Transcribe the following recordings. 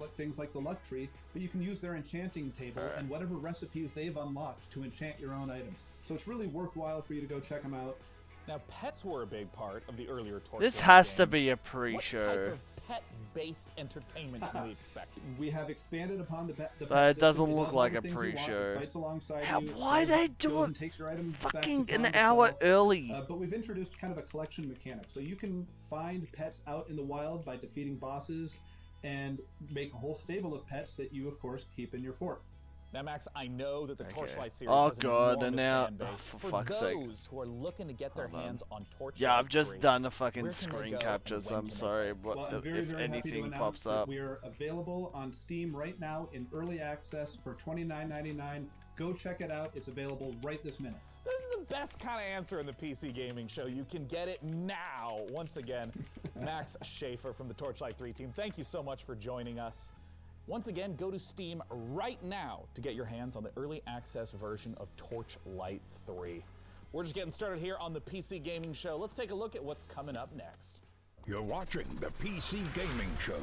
things like the luck tree, but you can use their enchanting table and whatever recipes they've unlocked to enchant your own items. So it's really worthwhile for you to go check them out. Now, pets were a big part of the earlier Torchlight This has games. to be a pre-show. What type of pet-based entertainment can we expect? We have expanded upon the pet But it doesn't system. look does like all a the things you want. pre-show. It fights alongside you. Why they do goes it and takes your items back to fucking town an to hour sell. early? But we've introduced kind of a collection mechanic. So you can find pets out in the wild by defeating bosses and make a whole stable of pets that you, of course, keep in your fort. Now, Max, I know that the Torchlight series Oh has an god, enormous and now fan base. for fuck's sake. Those who are looking to get their hands on Torchlight Yeah, I've just 3, done a fucking where can they screen go capture, and so when I'm can they sorry, play? but Well, I'm very, if very happy to anything announce pops that up. we are available on Steam right now in early access for $29.99. Go check it out. It's available right this minute. This is the best kind of answer in the PC gaming show. You can get it now. Once again, Max Schaefer from the Torchlight 3 team, thank you so much for joining us. Once again, go to Steam right now to get your hands on the early access version of Torchlight 3. We're just getting started here on the PC Gaming Show. Let's take a look at what's coming up next. You're watching the PC Gaming Show.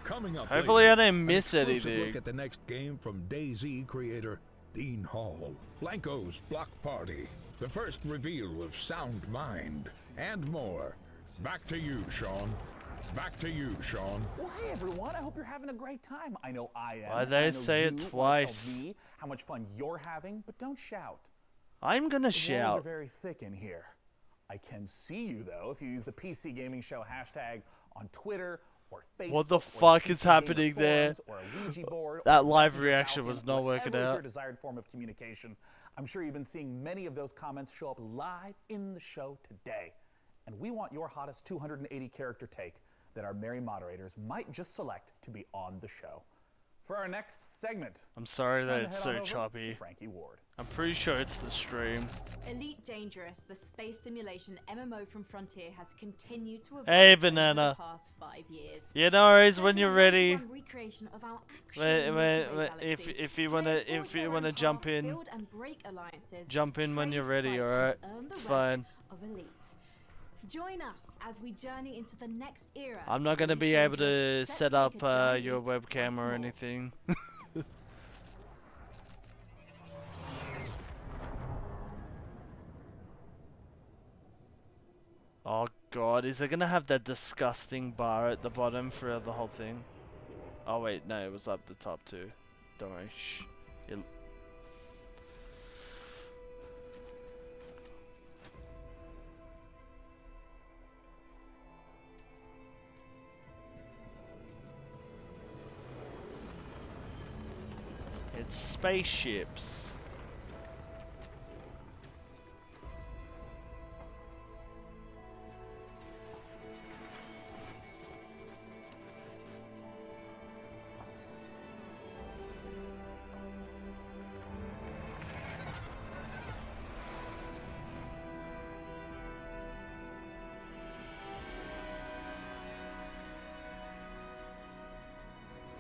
Coming up Hopefully later, I didn't miss an exclusive anything. Look at the next game from DayZ creator Dean Hall. Blanco's Block Party. The first reveal of Sound Mind. And more. Back to you, Sean. Back to you, Sean. Well, hey everyone, I hope you're having a great time. I know I am. Why they I know say it you wanna twice? Tell me how much fun you're having, but don't shout. I'm gonna The walls shout. are very thick in here. I can see you though if you use the PC Gaming Show hashtag on Twitter or Facebook. What the or fuck PC is Gamer happening there? forums, Or a Ouija board, That or live Messenger reaction Falcon, was not working whatever is out. your desired form of communication. I'm sure you've been seeing many of those comments show up live in the show today. And we want your hottest 280 character take that our merry moderators might just select to be on the show. For our next segment, I'm sorry that time to it's head so on over choppy. to Frankie Ward. I'm pretty sure it's the stream. Elite Dangerous, the space simulation MMO from Frontier, has continued to evolve Hey, over Banana. the past 5 years. Yeah, no worries. There's When a you're ready, 91 recreation of our actual Milky Way if galaxy. you Players wanna forge their jump own path, in, build and break alliances, jump in when trade, you're ready. fight, All and right, earn the it's rank fine. of Elite. Join us as we journey into the next era. I'm not gonna Elite be able to Dangerous, set set to up make a giant your leap webcam once or more. anything. Oh god, is it gonna have that disgusting bar at the bottom for the whole thing? Oh wait, no, it was up the top too. Don't worry. Shh. You'll- It's spaceships.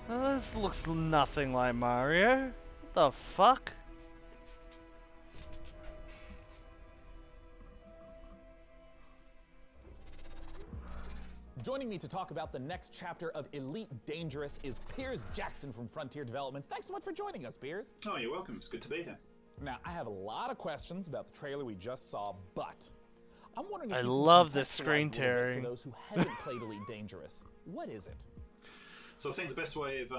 Well, this looks nothing like Mario. What the fuck? Joining me to talk about the next chapter of Elite Dangerous is Piers Jackson from Frontier Developments. Thanks so much for joining us, Piers. Oh, you're welcome. It's good to be here. Now, I have a lot of questions about the trailer we just saw, but I'm wondering if I you can love the contextualize screen a little bit tearing. for those who haven't played Elite Dangerous. What is it? So I think the best way of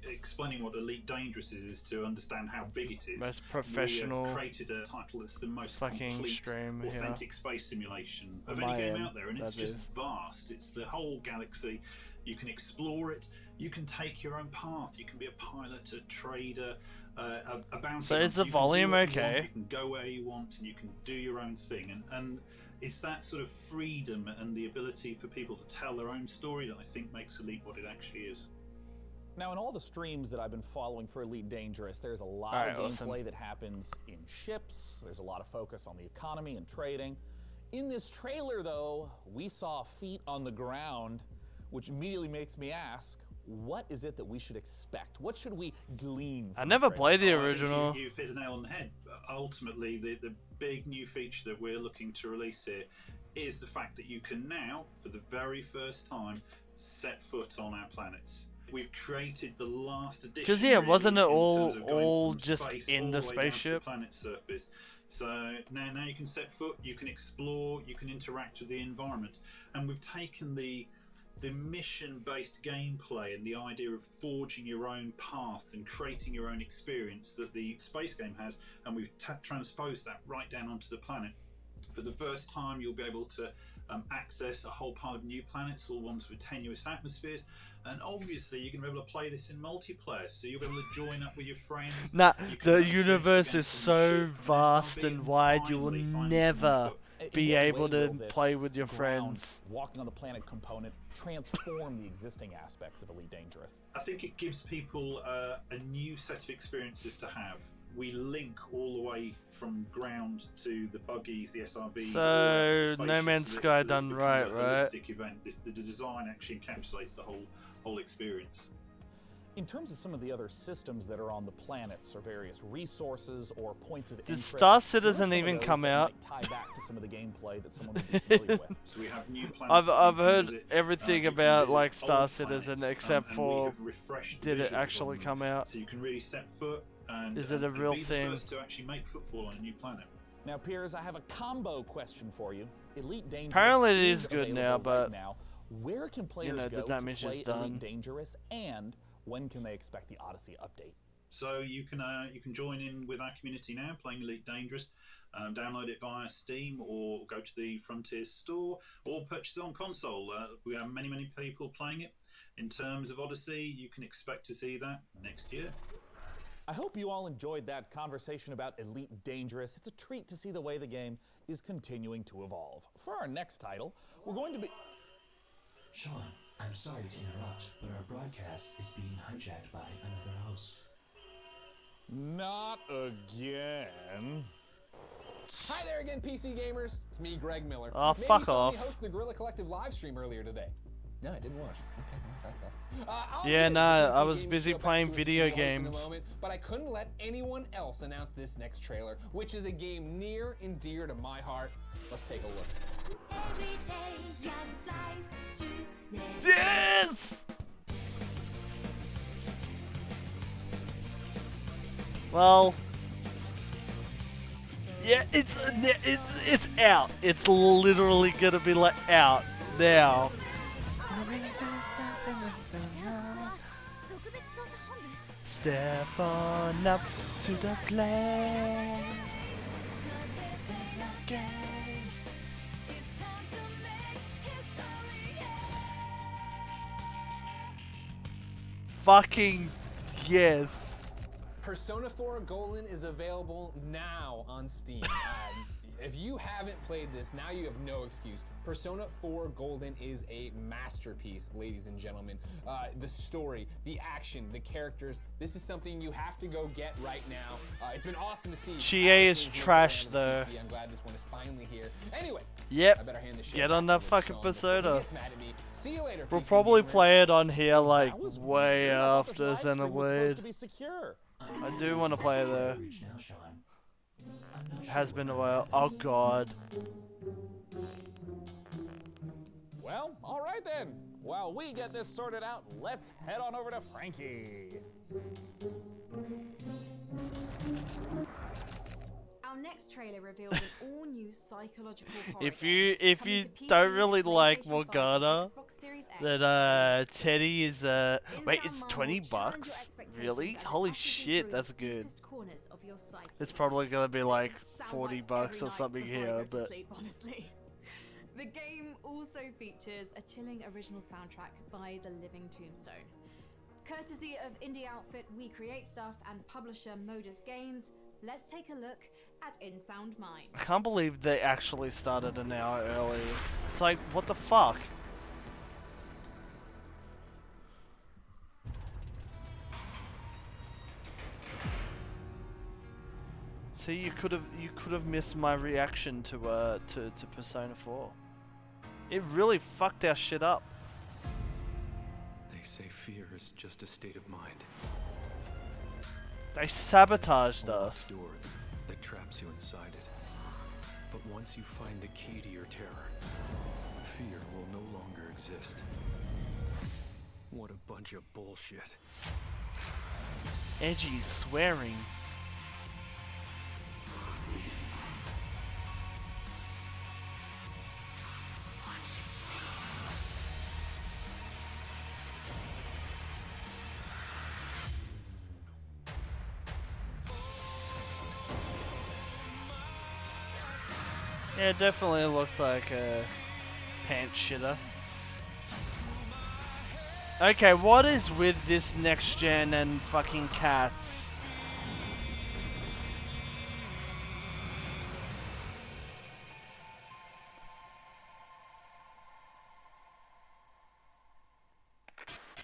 explaining what Elite Dangerous is to understand how big it is. Most professional We have created a title that's the most fucking complete, stream here. authentic space simulation of On any my game end, out there, and it's that just is. vast. It's the whole galaxy. You can explore it. You can take your own path. You can be a pilot, a trader, a bounty So is hunter. the You can do volume what you want, okay? You can go where you want, and you can do your own thing. And it's that sort of freedom and the ability for people to tell their own story that I think makes Elite what it actually is. Now, in all the streams that I've been following for Elite Dangerous, there's a lot Alright, of awesome. gameplay that happens in ships. There's a lot of focus on the economy and trading. In this trailer, though, we saw feet on the ground, which immediately makes me ask, what is it that we should expect? What should we glean from I the never trailer? played the I think original. You've hit the nail on the head. Ultimately, the big new feature that we're looking to release here is the fact that you can now, for the very first time, set foot on our planets. We've created the last edition. Because yeah, wasn't it really, in terms of going all from just space in all the way down to the spaceship? planet's surface. So now you can set foot, you can explore, you can interact with the environment, and we've taken the mission-based gameplay and the idea of forging your own path and creating your own experience that the space game has, and we've transposed that right down onto the planet. For the first time, you'll be able to access a whole pile of new planets, all ones with tenuous atmospheres, and obviously you're going to be able to play this in multiplayer, so you'll be able to join up with your friends. Nah, You can the have a universe switch is against so some ship from vast SRB, and wide, you will finally find someone never foot. be In what able way to will this play with your ground, friends. walking on the planet component transform the existing aspects of Elite Dangerous? I think it gives people a new set of experiences to have. We link all the way from ground to the buggies, the SRVs. So, all the way up to No spaceships, Man's so Sky it done becomes right, a right? holistic event. The design actually encapsulates the whole experience. In terms of some of the other systems that are on the planets, or various resources or points of interest, Star what are Citizen some of even those come that out? might tie back to some of the gameplay that someone would be familiar with? So we have new planets. I've you can heard visit, everything you can about visit like old Star Citizen planets, except and we for have refreshed did it visuals actually on them. come out? So you can really set foot and Is it a real be thing? the first to actually make footfall on a new planet. Now, Piers, I have a combo question for you. Elite Dangerous Apparently it is good available now, right but, now. Where can players know, the go damage to play is done. Elite Dangerous, and when can they expect the Odyssey update? So you can join in with our community now, playing Elite Dangerous. Download it via Steam, or go to the Frontiers store, or purchase it on console. We have many people playing it. In terms of Odyssey, you can expect to see that next year. I hope you all enjoyed that conversation about Elite Dangerous. It's a treat to see the way the game is continuing to evolve. For our next title, we're going to be... Sean, I'm sorry to interrupt, but our broadcast is being hijacked by another host. Not again. Hi there again, PC gamers. It's me, Greg Miller. Oh, Maybe fuck you saw off. me host the Gorilla Collective live stream earlier today. No, I didn't watch. Okay, well, that sucks. I'll Yeah, admit, nah, the I PC was gaming busy show back playing to its video usual host in a games. moment, but I couldn't let anyone else announce this next trailer, which is a game near and dear to my heart. Let's take a look. Yes! Well, yeah, it's out. It's literally gonna be like out now. Step on up to the plate. Fucking yes. Persona 4 Golden is available now on Steam. If you haven't played this, now you have no excuse. Persona 4 Golden is a masterpiece, ladies and gentlemen. The story, the action, the characters, this is something you have to go get right now. It's been awesome to see. GA is Alex Hayes trash, working on the though. PC. I'm glad this one is finally here. Anyway, I Yep. better hand this shit Get back on that over to fucking Sean before he Persona. gets mad at me. See you later, We'll PC probably gamer. play it on here like That was way weird. I thought this after live stream was supposed Xenoblade. to be secure. I do want to play it though. Reach now, Sean. I'm not It sure has what been a that while. means. Oh god. Well, all right then. While we get this sorted out, let's head on over to Frankie. Our next trailer reveals an all-new psychological horror If game you coming to PC, don't really like PlayStation 5, Morgana, Xbox Series X, then and Teddy is wait, Inbound it's Mind 20 will challenge bucks? your expectations Really? as it Holy ushers you shit, through that's the good. deepest corners of your psyche. It's probably gonna be like Sounds 40 like bucks every or night something before I here, go to but sleep, honestly. The game also features a chilling original soundtrack by the Living Tombstone. Courtesy of indie outfit We Create Stuff and publisher Modus Games, let's take a look at In Sound Mind. I can't believe they actually started an hour early. It's like, what the fuck? See, you could have missed my reaction to Persona 4. It really fucked our shit up. They say fear is just a state of mind. They sabotaged A us. locked door that traps you inside it. But once you find the key to your terror, fear will no longer exist. What a bunch of bullshit. Edgy swearing. Yeah, it definitely looks like a pants shitter. Okay, what is with this next gen and fucking cats?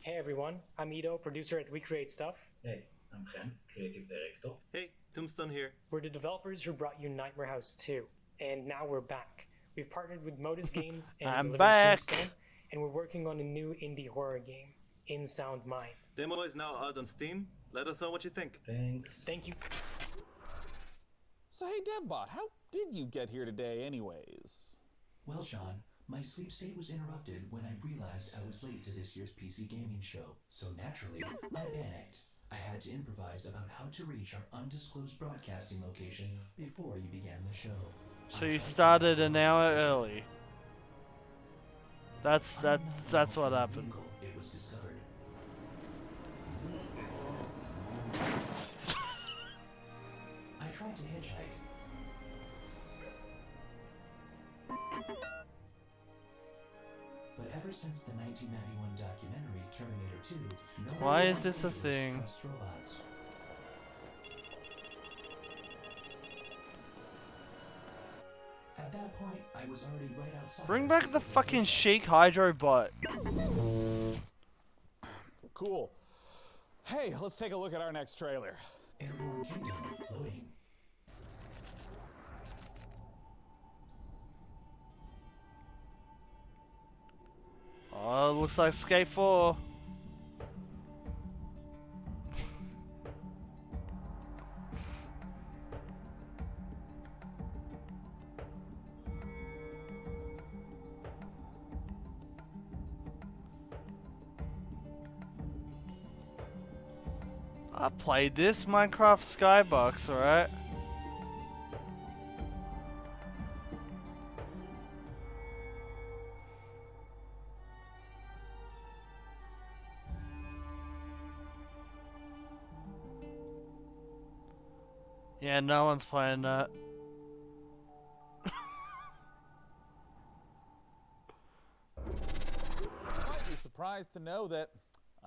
Hey everyone, I'm Ito, producer at We Create Stuff. Hey, I'm Gen, creative director. Hey, Tombstone here. We're the developers who brought you Nightmare House 2, and now we're back. We've partnered with Modus Games and I'm The Living back. Tombstone, and we're working on a new indie horror game, In Sound Mind. Demo is now out on Steam. Let us know what you think. Thanks. Thank you. So hey, DevBot, how did you get here today anyways? Well, Sean, my sleep state was interrupted when I realized I was late to this year's PC gaming show. So naturally, I panicked. I had to improvise about how to reach our undisclosed broadcasting location before you began the show. So you started an hour early. That's what happened. It was discovered. I tried to hitchhike. But ever since the 1991 documentary Terminator 2, nobody Why is wants this to a thing? trust robots. At that point, I was already right outside. Bring back the fucking Sheik Hydro bot. Cool. Hey, let's take a look at our next trailer. Airborne Kingdom loading. Oh, looks like Skate 4. I played this Minecraft Skybox, alright? Yeah, no one's playing that. You might be surprised to know that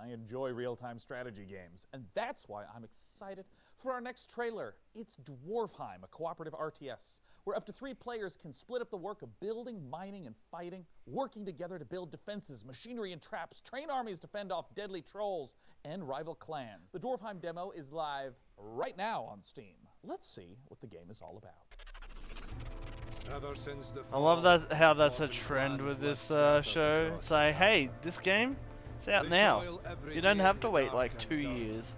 I enjoy real-time strategy games, and that's why I'm excited for our next trailer. It's Dwarfheim, a cooperative RTS, where up to 3 players can split up the work of building, mining, and fighting, working together to build defenses, machinery, and traps, train armies to fend off deadly trolls and rival clans. The Dwarfheim demo is live right now on Steam. Let's see what the game is all about. I love that how that's a trend with this show. It's like, hey, this game, it's out now. You don't have to wait like 2 years.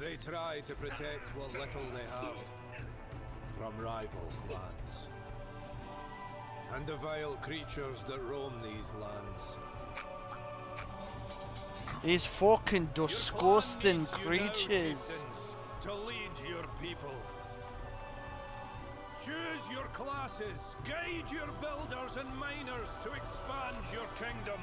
They try to protect what little they have from rival clans and the vile creatures that roam these lands. These fucking disgusting creatures. To lead your people. Choose your classes, guide your builders and miners to expand your kingdom.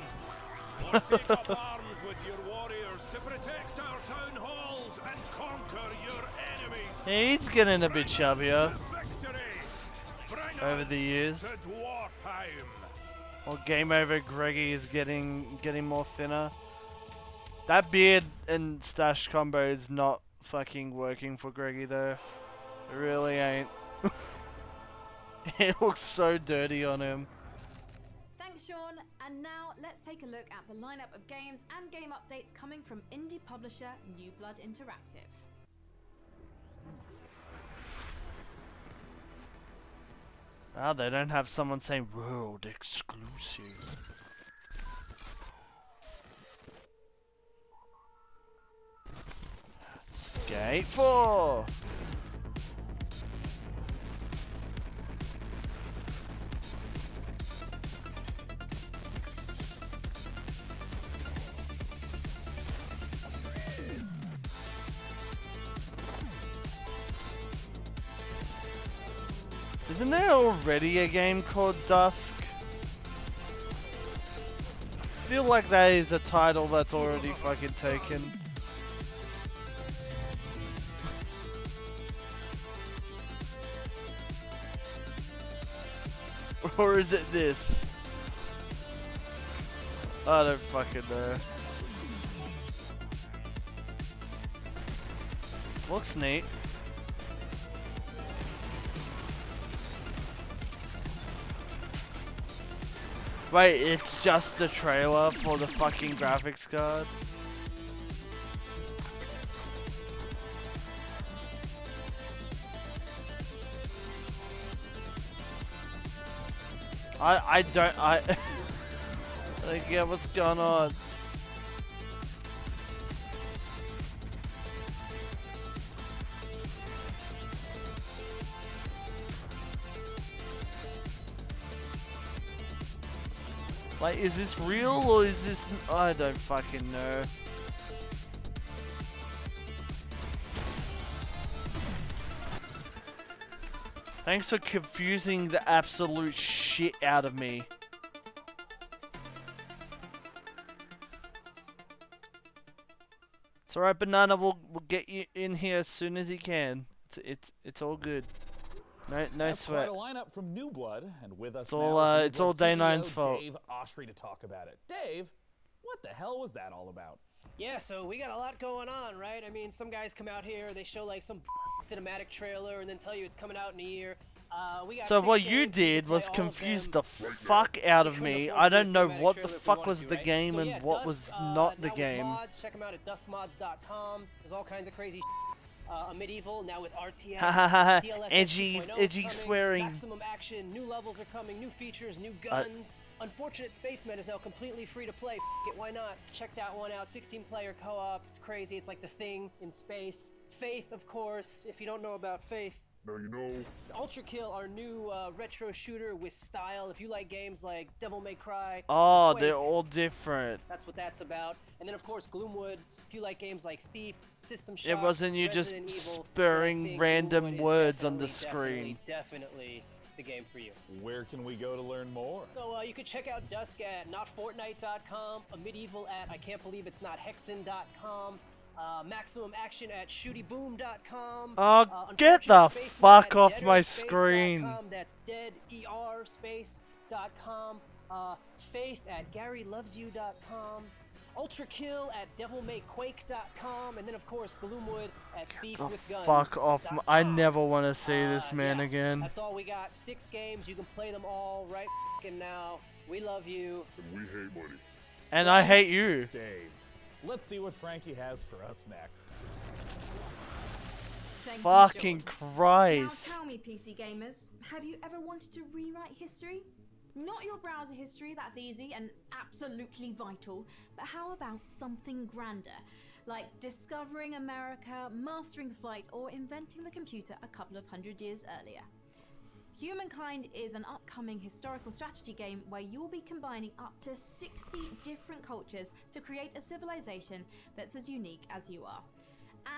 Or take up arms with your warriors to protect our town halls and conquer your enemies. Yeah, he's getting a bit chubbier over the years. To Dwarfheim. Well, Game Over Greggy is getting more thinner. That beard and stash combo is not fucking working for Greggy though. It really ain't. It looks so dirty on him. Thanks, Sean. And now let's take a look at the lineup of games and game updates coming from indie publisher New Blood Interactive. Ah, they don't have someone saying world exclusive. Skate 4. Isn't there already a game called Dusk? I feel like that is a title that's already fucking taken. Or is it this? I don't fucking know. Looks neat. Wait, it's just the trailer for the fucking graphics card? I don't I don't get what's going on. Like, is this real or is this... I don't fucking know. Thanks for confusing the absolute shit out of me. It's alright, Banana. We'll get you in here as soon as he can. It's all good. No That's sweat. quite a lineup from New Blood, and with us It's all it's all Day 9's fault. Dave Oshry to talk about it. Dave, what the hell was that all about? Yeah, so we got a lot going on, right? I mean, some guys come out here, they show like some cinematic trailer, and then tell you it's coming out in a year. We got So 6 what you games, did was confuse the fuck out of me. I don't know what the fuck was the game and what was not the game. Mods, check them out at duskmods.com. There's all kinds of crazy a medieval now with RTS, DLSS edgy 2.0 edgy coming, swearing. maximum action, new levels are coming, new features, new guns. Unfortunate Spaceman is now completely free to play. F it, why not? Check that one out. 16-player co-op. It's crazy. It's like The Thing in space. Faith, of course. If you don't know about Faith. Now you know. Ultra Kill, our new retro shooter with style. If you like games like Devil May Cry. Oh, Quake, they're all different. that's what that's about. And then, of course, Gloomwood. If you like games like Thief, System Shock, It wasn't you just Resident Evil, spurring I think random Gloomwood is words on the definitely, screen. Definitely the game for you. Where can we go to learn more? So you can check out Dusk at notfortnite.com, a medieval at I can't believe it's not hexen.com, maximum action at shootyboom.com. Oh, get the fuck off my screen. That's deaderspace.com. Faith at garylovesyou.com. Ultra Kill at devilmayquake.com, and then of course Gloomwood at thiefwithguns.com. Fuck off. I never want to see this man again. That's all we got. 6 games. You can play them all right now. We love you. And we hate money. And I hate you. Dave, let's see what Frankie has for us next. Fucking Christ. Now tell me, PC gamers, have you ever wanted to rewrite history? Not your browser history, that's easy and absolutely vital, but how about something grander, like discovering America, mastering flight, or inventing the computer a couple of 100 years earlier? Humankind is an upcoming historical strategy game where you'll be combining up to 60 different cultures to create a civilization that's as unique as you are.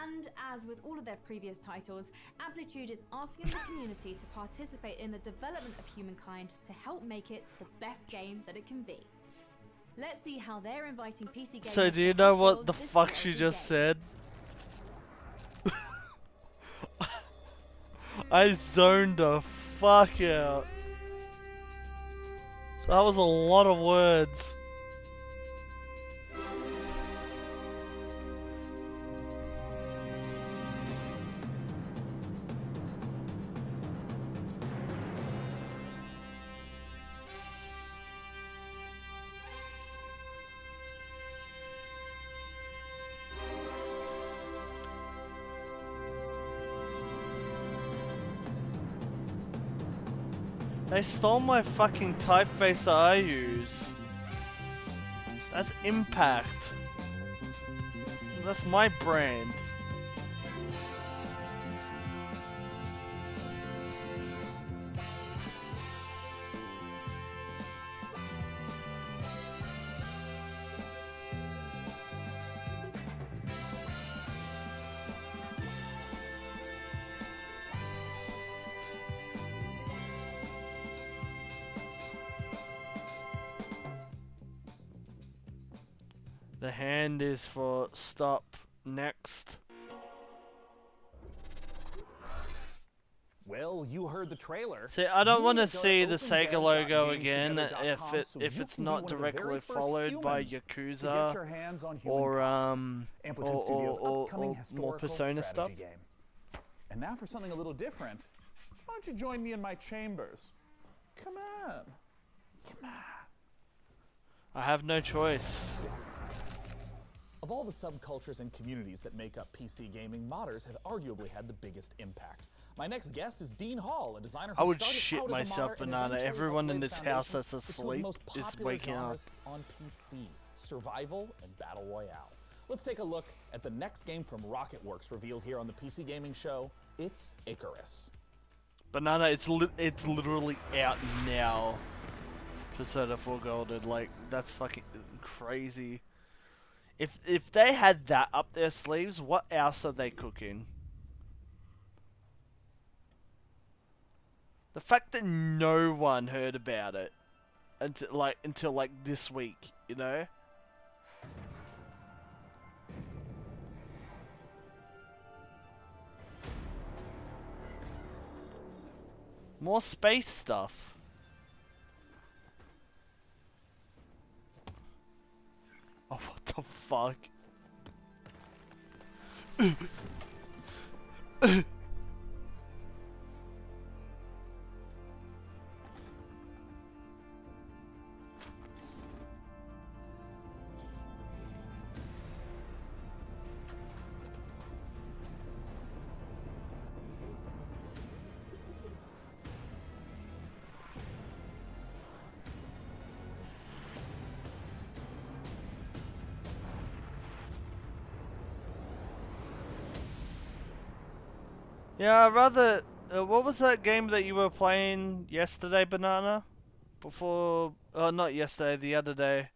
And as with all of their previous titles, Amplitude is asking the community to participate in the development of Humankind to help make it the best game that it can be. Let's see how they're inviting PC gamers. So do you know what the fuck she just said? I zoned the fuck out. That was a lot of words. They stole my fucking typeface that I use. That's Impact. That's my brand. The hand is for stop next. Well, you heard the trailer. See, I don't want to Go see the Sega logo again opengamestogether.com so if you it's can be not one of the directly very first followed by humans to get Yakuza your hands on or Amplitude Studios' upcoming more historical Persona stuff. strategy game. And now for something a little different. Why don't you join me in my chambers? Come on. Come on. I have no choice. Of all the subcultures and communities that make up PC gaming, modders have arguably had the biggest impact. My next guest is Dean Hall, a designer who I would started shit out as a myself, modder and Banana. eventually Everyone in upgraded this house that's Foundation to two of the asleep most is popular waking up. genres on PC, survival and battle royale. Let's take a look at the next game from Rocketworks revealed here on the PC Gaming Show. It's Icarus. Banana, it's literally out now. Persona 4 Golden, like that's fucking crazy. If they had that up their sleeves, what else are they cooking? The fact that no one heard about it until like this week, you know? More space stuff. Oh, what the fuck? Yeah, rather. What was that game that you were playing yesterday, Banana? Before, not yesterday, the other day.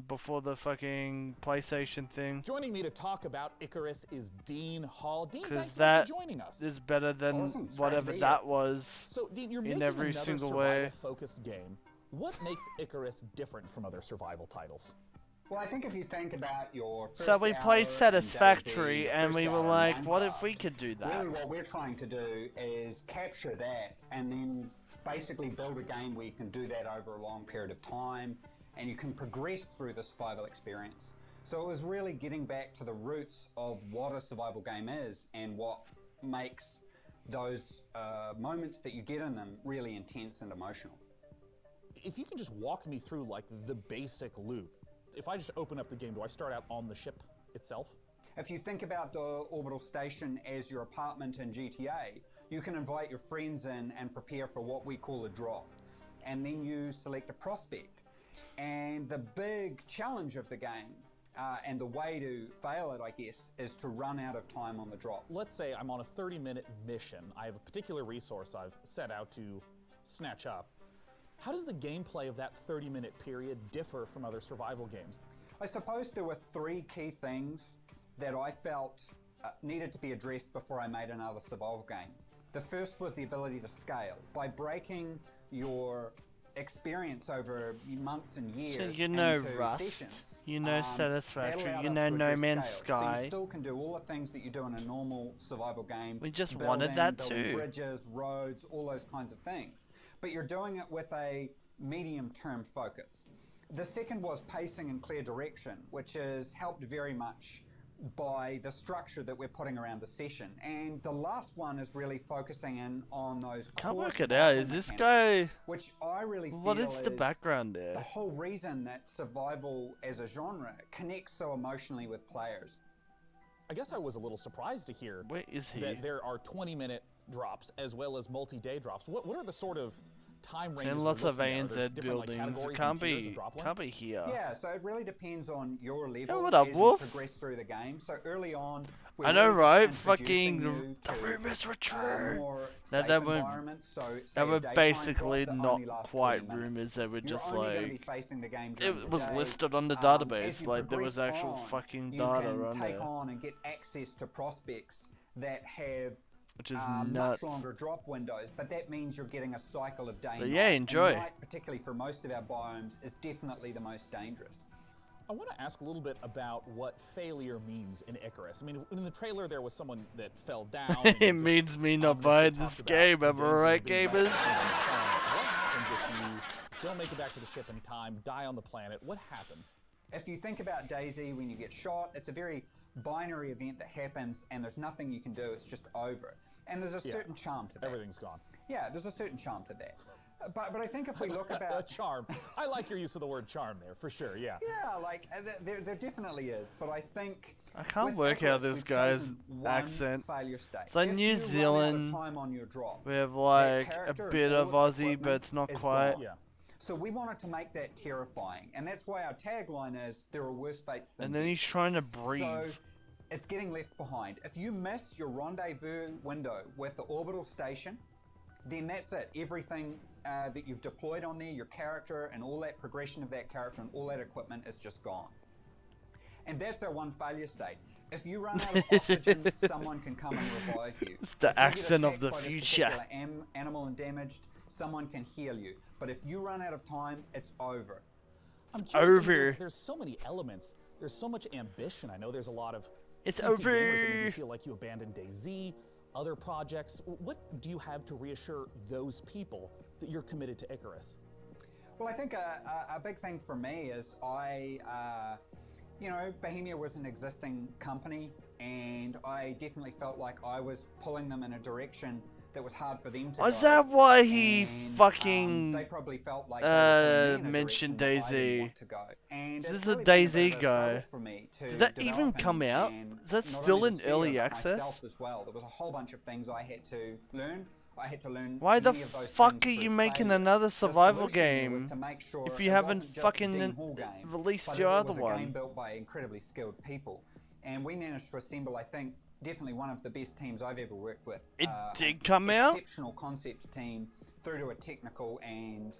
Before the fucking PlayStation thing. Joining me to talk about Icarus is Dean Hall. Dean, thanks so that much for joining us. is better than Awesome. It's whatever great to be that here. was. So, Dean, you're in making every another single way. survival-focused game. What makes Icarus different from other survival titles? Well, I think if you think about your first So we hour played in Satisfactory, DayZ, and first we were hour in like, what Minecraft, if we could do that? Really what we're trying to do is capture that and then basically build a game where you can do that over a long period of time and you can progress through the survival experience. So it was really getting back to the roots of what a survival game is and what makes those moments that you get in them really intense and emotional. If you can just walk me through like the basic loop. If I just open up the game, do I start out on the ship itself? If you think about the orbital station as your apartment in GTA, you can invite your friends in and prepare for what we call a drop. And then you select a prospect. And the big challenge of the game, and the way to fail it, I guess, is to run out of time on the drop. Let's say I'm on a 30-minute mission. I have a particular resource I've set out to snatch up. How does the gameplay of that 30-minute period differ from other survival games? I suppose there were three key things that I felt needed to be addressed before I made another survival game. The first was the ability to scale. By breaking your experience over months and years So you know into Rust, sessions, you know that Satisfactory, allowed you us know to No address Man's scale. So Sky. you still can do all the things that you do in a normal survival game. We just building, wanted that building too. bridges, roads, all those kinds of things. But you're doing it with a medium-term focus. The second was pacing and clear direction, which is helped very much by the structure that we're putting around the session. And the last one is really focusing in on those Can't core work it out. Is survival this mechanics, guy? which I really feel What is the background there? the whole reason that survival as a genre connects so emotionally with players. I guess I was a little surprised to hear Where is he? that there are 20-minute drops as well as multi-day drops. What are the sort of time ranges? And lots we're of looking at? Are there ANZ different, like, buildings. categories It and tiers of drop length? can't be here. Yeah, so it really depends on your level what up, as Wolf? you progress through the game. So early on, we're I know, really right? just introducing Fucking you the to, room is returned. more That safe were environments. So say that a were daytime basically drop that not only lasts quite 20 minutes. rumors. They were You're just only gonna be like facing the game during it the was day. listed on the As database. you Like there was progress actual on, fucking you data can on take there, on and get access to prospects that have which is much nuts. longer drop windows, but that means you're getting a cycle of day But and yeah, night. enjoy. And night, particularly for most of our biomes, is definitely the most dangerous. I want to ask a little bit about what failure means in Icarus. I mean, in the trailer there was someone that fell down. It means me not buying this game, am I right, gamers? What happens if you don't make it back to the ship in time, die on the planet? What happens? If you think about DayZ, when you get shot, it's a very binary event that happens and there's nothing you can do, it's just over. And there's a certain charm to that. Everything's gone. Yeah, there's a certain charm to that. But I think if we look about... charm. I like your use of the word charm there, for sure, yeah. Yeah, like, there definitely is, but I think... I can't work out this guy's accent. It's like New Zealand with like a bit of Aussie, but it's not quite. Yeah. So we wanted to make that terrifying, and that's why our tagline is, there are worse fates than And then he's trying to breathe. So it's getting left behind. If you miss your rendezvous window with the orbital station, then that's it. Everything that you've deployed on there, your character, and all that progression of that character and all that equipment is just gone. And that's our one failure state. If you run out of oxygen, someone can come and revive you. It's the accent of the by future. This animal and damaged, someone can heal you. But if you run out of time, it's over. I'm curious, there's so many elements. There's so much ambition. I know there's a lot of it's PC over. gamers that maybe feel like you abandoned DayZ, other projects. What do you have to reassure those people that you're committed to Icarus? Well, I think a big thing for me is you know, Bohemia was an existing company, and I definitely felt like I was pulling them in a direction that was hard for them to go. Is that why he And, fucking they probably felt like they were pulling me in a mentioned direction that I didn't DayZ? want to go. And This it's is a really been DayZ bit of a guy. struggle for me to Did that develop even and- come out? and Is that not still only in the studio, early but access? myself as well. There was a whole bunch of things I had to learn. I had to learn Why the many of those fuck things are you through making failure. another The survival solution was game to make sure if you it haven't wasn't just a fucking Dean Hall game, released but your it other was a one? game built by incredibly skilled people, and we managed to assemble, I think, definitely one of the best teams I've ever worked with. It did come out? Exceptional concept team through to a technical and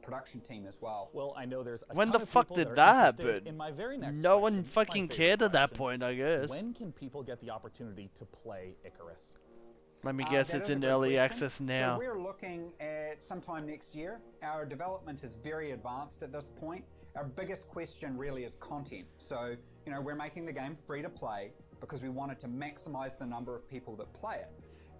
production team as well. Well, I know there's a When ton the of fuck people did are that interested happen? In my very next No question, one my fucking favorite cared at that question. point, I guess. When can people get the opportunity to play Icarus? Let me guess, That it's is a in good early question. access now. So we're looking at sometime next year. Our development is very advanced at this point. Our biggest question really is content. So, you know, we're making the game free to play because we wanted to maximize the number of people that play it.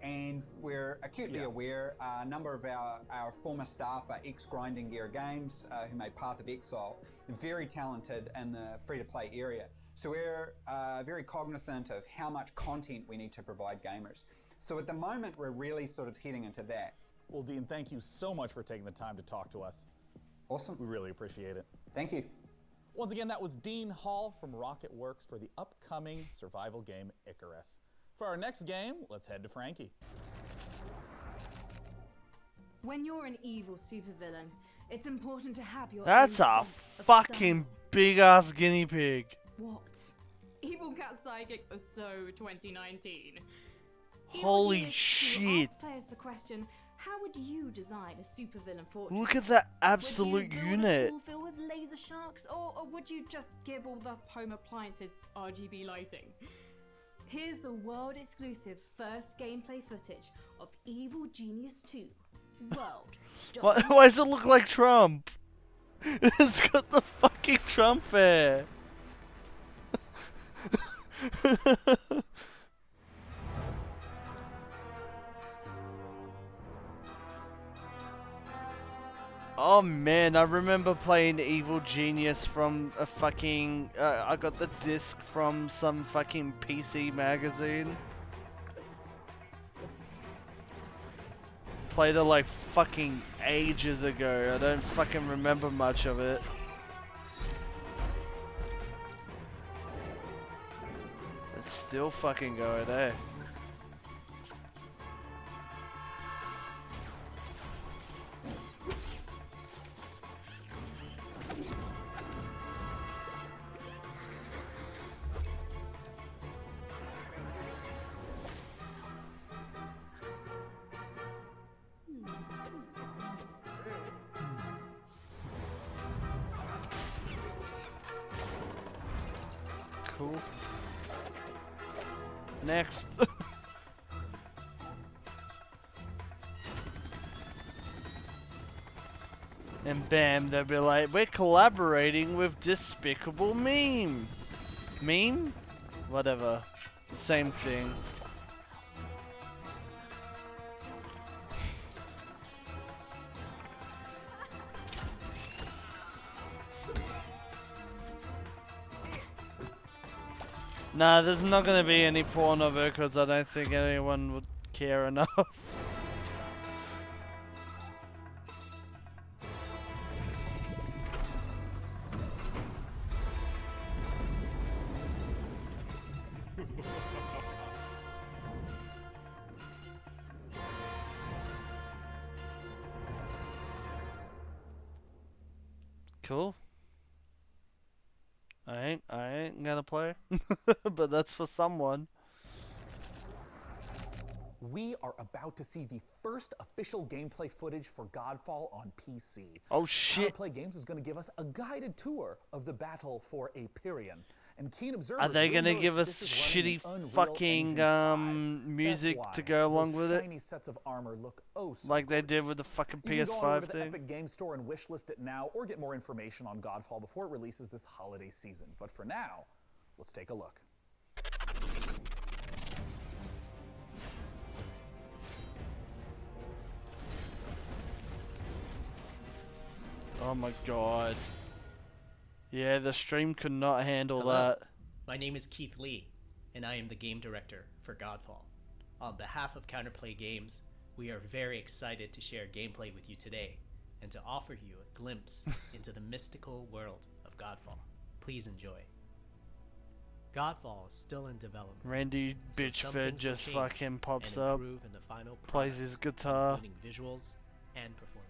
And we're acutely aware a number of our former staff are ex-Grinding Gear Games who made Path of Exile, very talented in the free-to-play area. So we're very cognizant of how much content we need to provide gamers. So at the moment, we're really sort of heading into that. Well, Dean, thank you so much for taking the time to talk to us. Awesome. We really appreciate it. Thank you. Once again, that was Dean Hall from Rocket Works for the upcoming survival game Icarus. For our next game, let's head to Frankie. When you're an evil supervillain, it's important to have your That's own a sense of fucking big ass guinea pig. What? Evil cat psychics are so 2019. Holy Evil Genius 2 shit. asks players the question, how would you design a supervillain fortress? Look at that absolute Would you build unit. a pool filled with laser sharks, or would you just give all the home appliances RGB lighting? Here's the world exclusive first gameplay footage of Evil Genius 2 World. Why does it look like Trump? It's got the fucking Trump hair. Oh man, I remember playing Evil Genius from a fucking... I got the disc from some fucking PC magazine. Played it like fucking ages ago. I don't fucking remember much of it. It's still fucking going, eh? Cool. Next. And bam, they'll be like, we're collaborating with Despicable Meme. Meme? Whatever. Same thing. Nah, there's not gonna be any porn of it because I don't think anyone would care enough. Cool. I ain't gonna play, but that's for someone. We are about to see the first official gameplay footage for Godfall on PC. Oh shit! Counterplay Games is going to give us a guided tour of the battle for Aperion. And keen observers Are they will gonna notice give us this is running shitty in Unreal fucking Engine 5. music That's to why go along those with it? shiny sets of armor look oh so Like they did with the fucking You can go on over PS5 to the thing? Epic Games Store and wishlist it now, or get more information on Godfall before it releases this holiday season. But for now, let's take a look. Oh my god. Yeah, the stream could not handle Hello. that. My name is Keith Lee, and I am the game director for Godfall. On behalf of Counterplay Games, we are very excited to share gameplay with you today, and to offer you a glimpse into the mystical world of Godfall. Please enjoy. Godfall is still in development. Randy so Bitchford some things will just change fucking pops and up, improve in the final plays product, his guitar. including visuals and performance.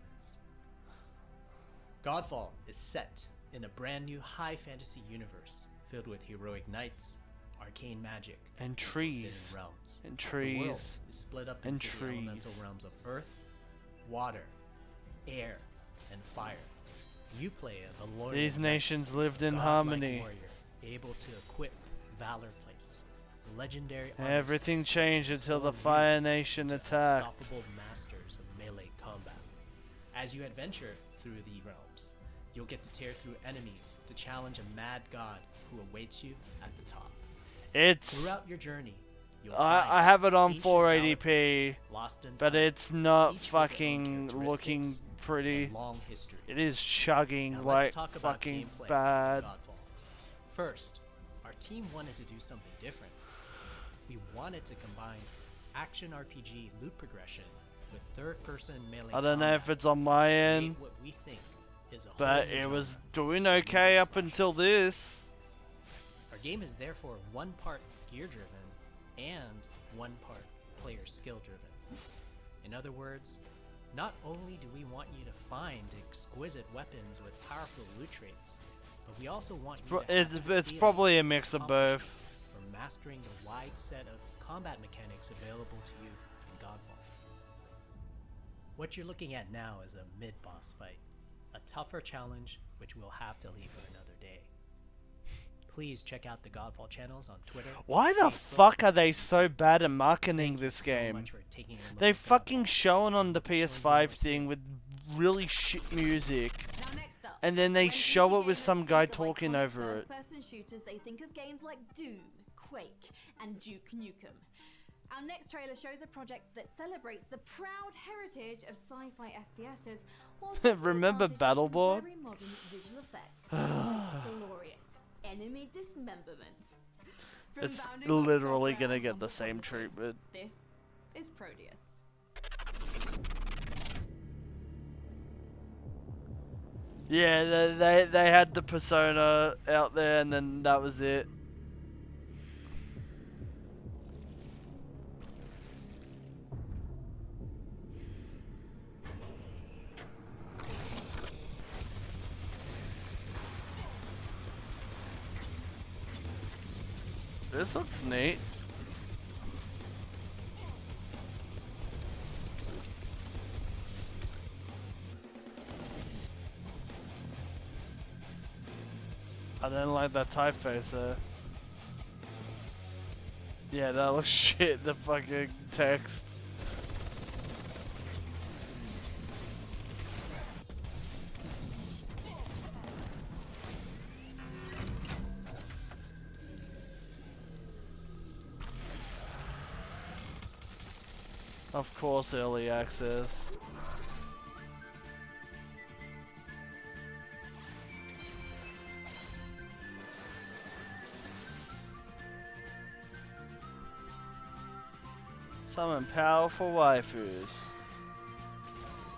Godfall is set in a brand new high fantasy universe filled with heroic knights, arcane magic, And forbidden trees. realms. And The world trees. is split up And into the elemental trees. realms of earth, water, air, and fire. You play a Valorian These knight, nations lived a in godlike harmony. warrior, able to equip valor plates, legendary armor Everything sets, changed and until the sworn Fire unity Nation to attacked. unstoppable masters of melee combat. As you adventure through the realms, you'll get to tear through enemies to challenge a mad god who awaits you at the top. It's... Throughout your journey, you'll I have it on find ancient valor 480p, plates lost in but time, it's not each with their own fucking looking characteristics pretty. and long history. It is chugging Now like let's talk about fucking gameplay bad. in Godfall. First, our team wanted to do something different. We wanted to combine action RPG loot progression with third-person melee I don't know combat if it's on my to create end, what we think is a but whole new it was genre. doing okay up until this. Our game is therefore one part gear-driven and one part player skill-driven. In other words, not only do we want you to find exquisite weapons with powerful loot traits, but we also want you to have the It's feeling probably a mix of both. for mastering the wide set of combat mechanics available to you in Godfall. What you're looking at now is a mid-boss fight, a tougher challenge which we'll have to leave for another day. Please check out the Godfall channels on Twitter. Why the Facebook, fuck are they so bad at marketing Thank you this so game? much for taking a look They at fucking shown on the PS5 thing with really shit music, and then they show it with some guy talking over it. First-person shooters, they think of games like Doom, Quake, and Duke Nukem. Our next trailer shows a project that celebrates the proud heritage of sci-fi FPSs while taking Remember advantage of some Battleborn? very modern visual effects like glorious enemy dismemberment. From It's Bounding Box literally software gonna and get the Humble same Publishing, treatment. This is Proteus. Yeah, they had the persona out there, and then that was it. This looks neat. I don't like that typefacer. Yeah, that looks shit, the fucking text. Of course, early access. Summon powerful waifus.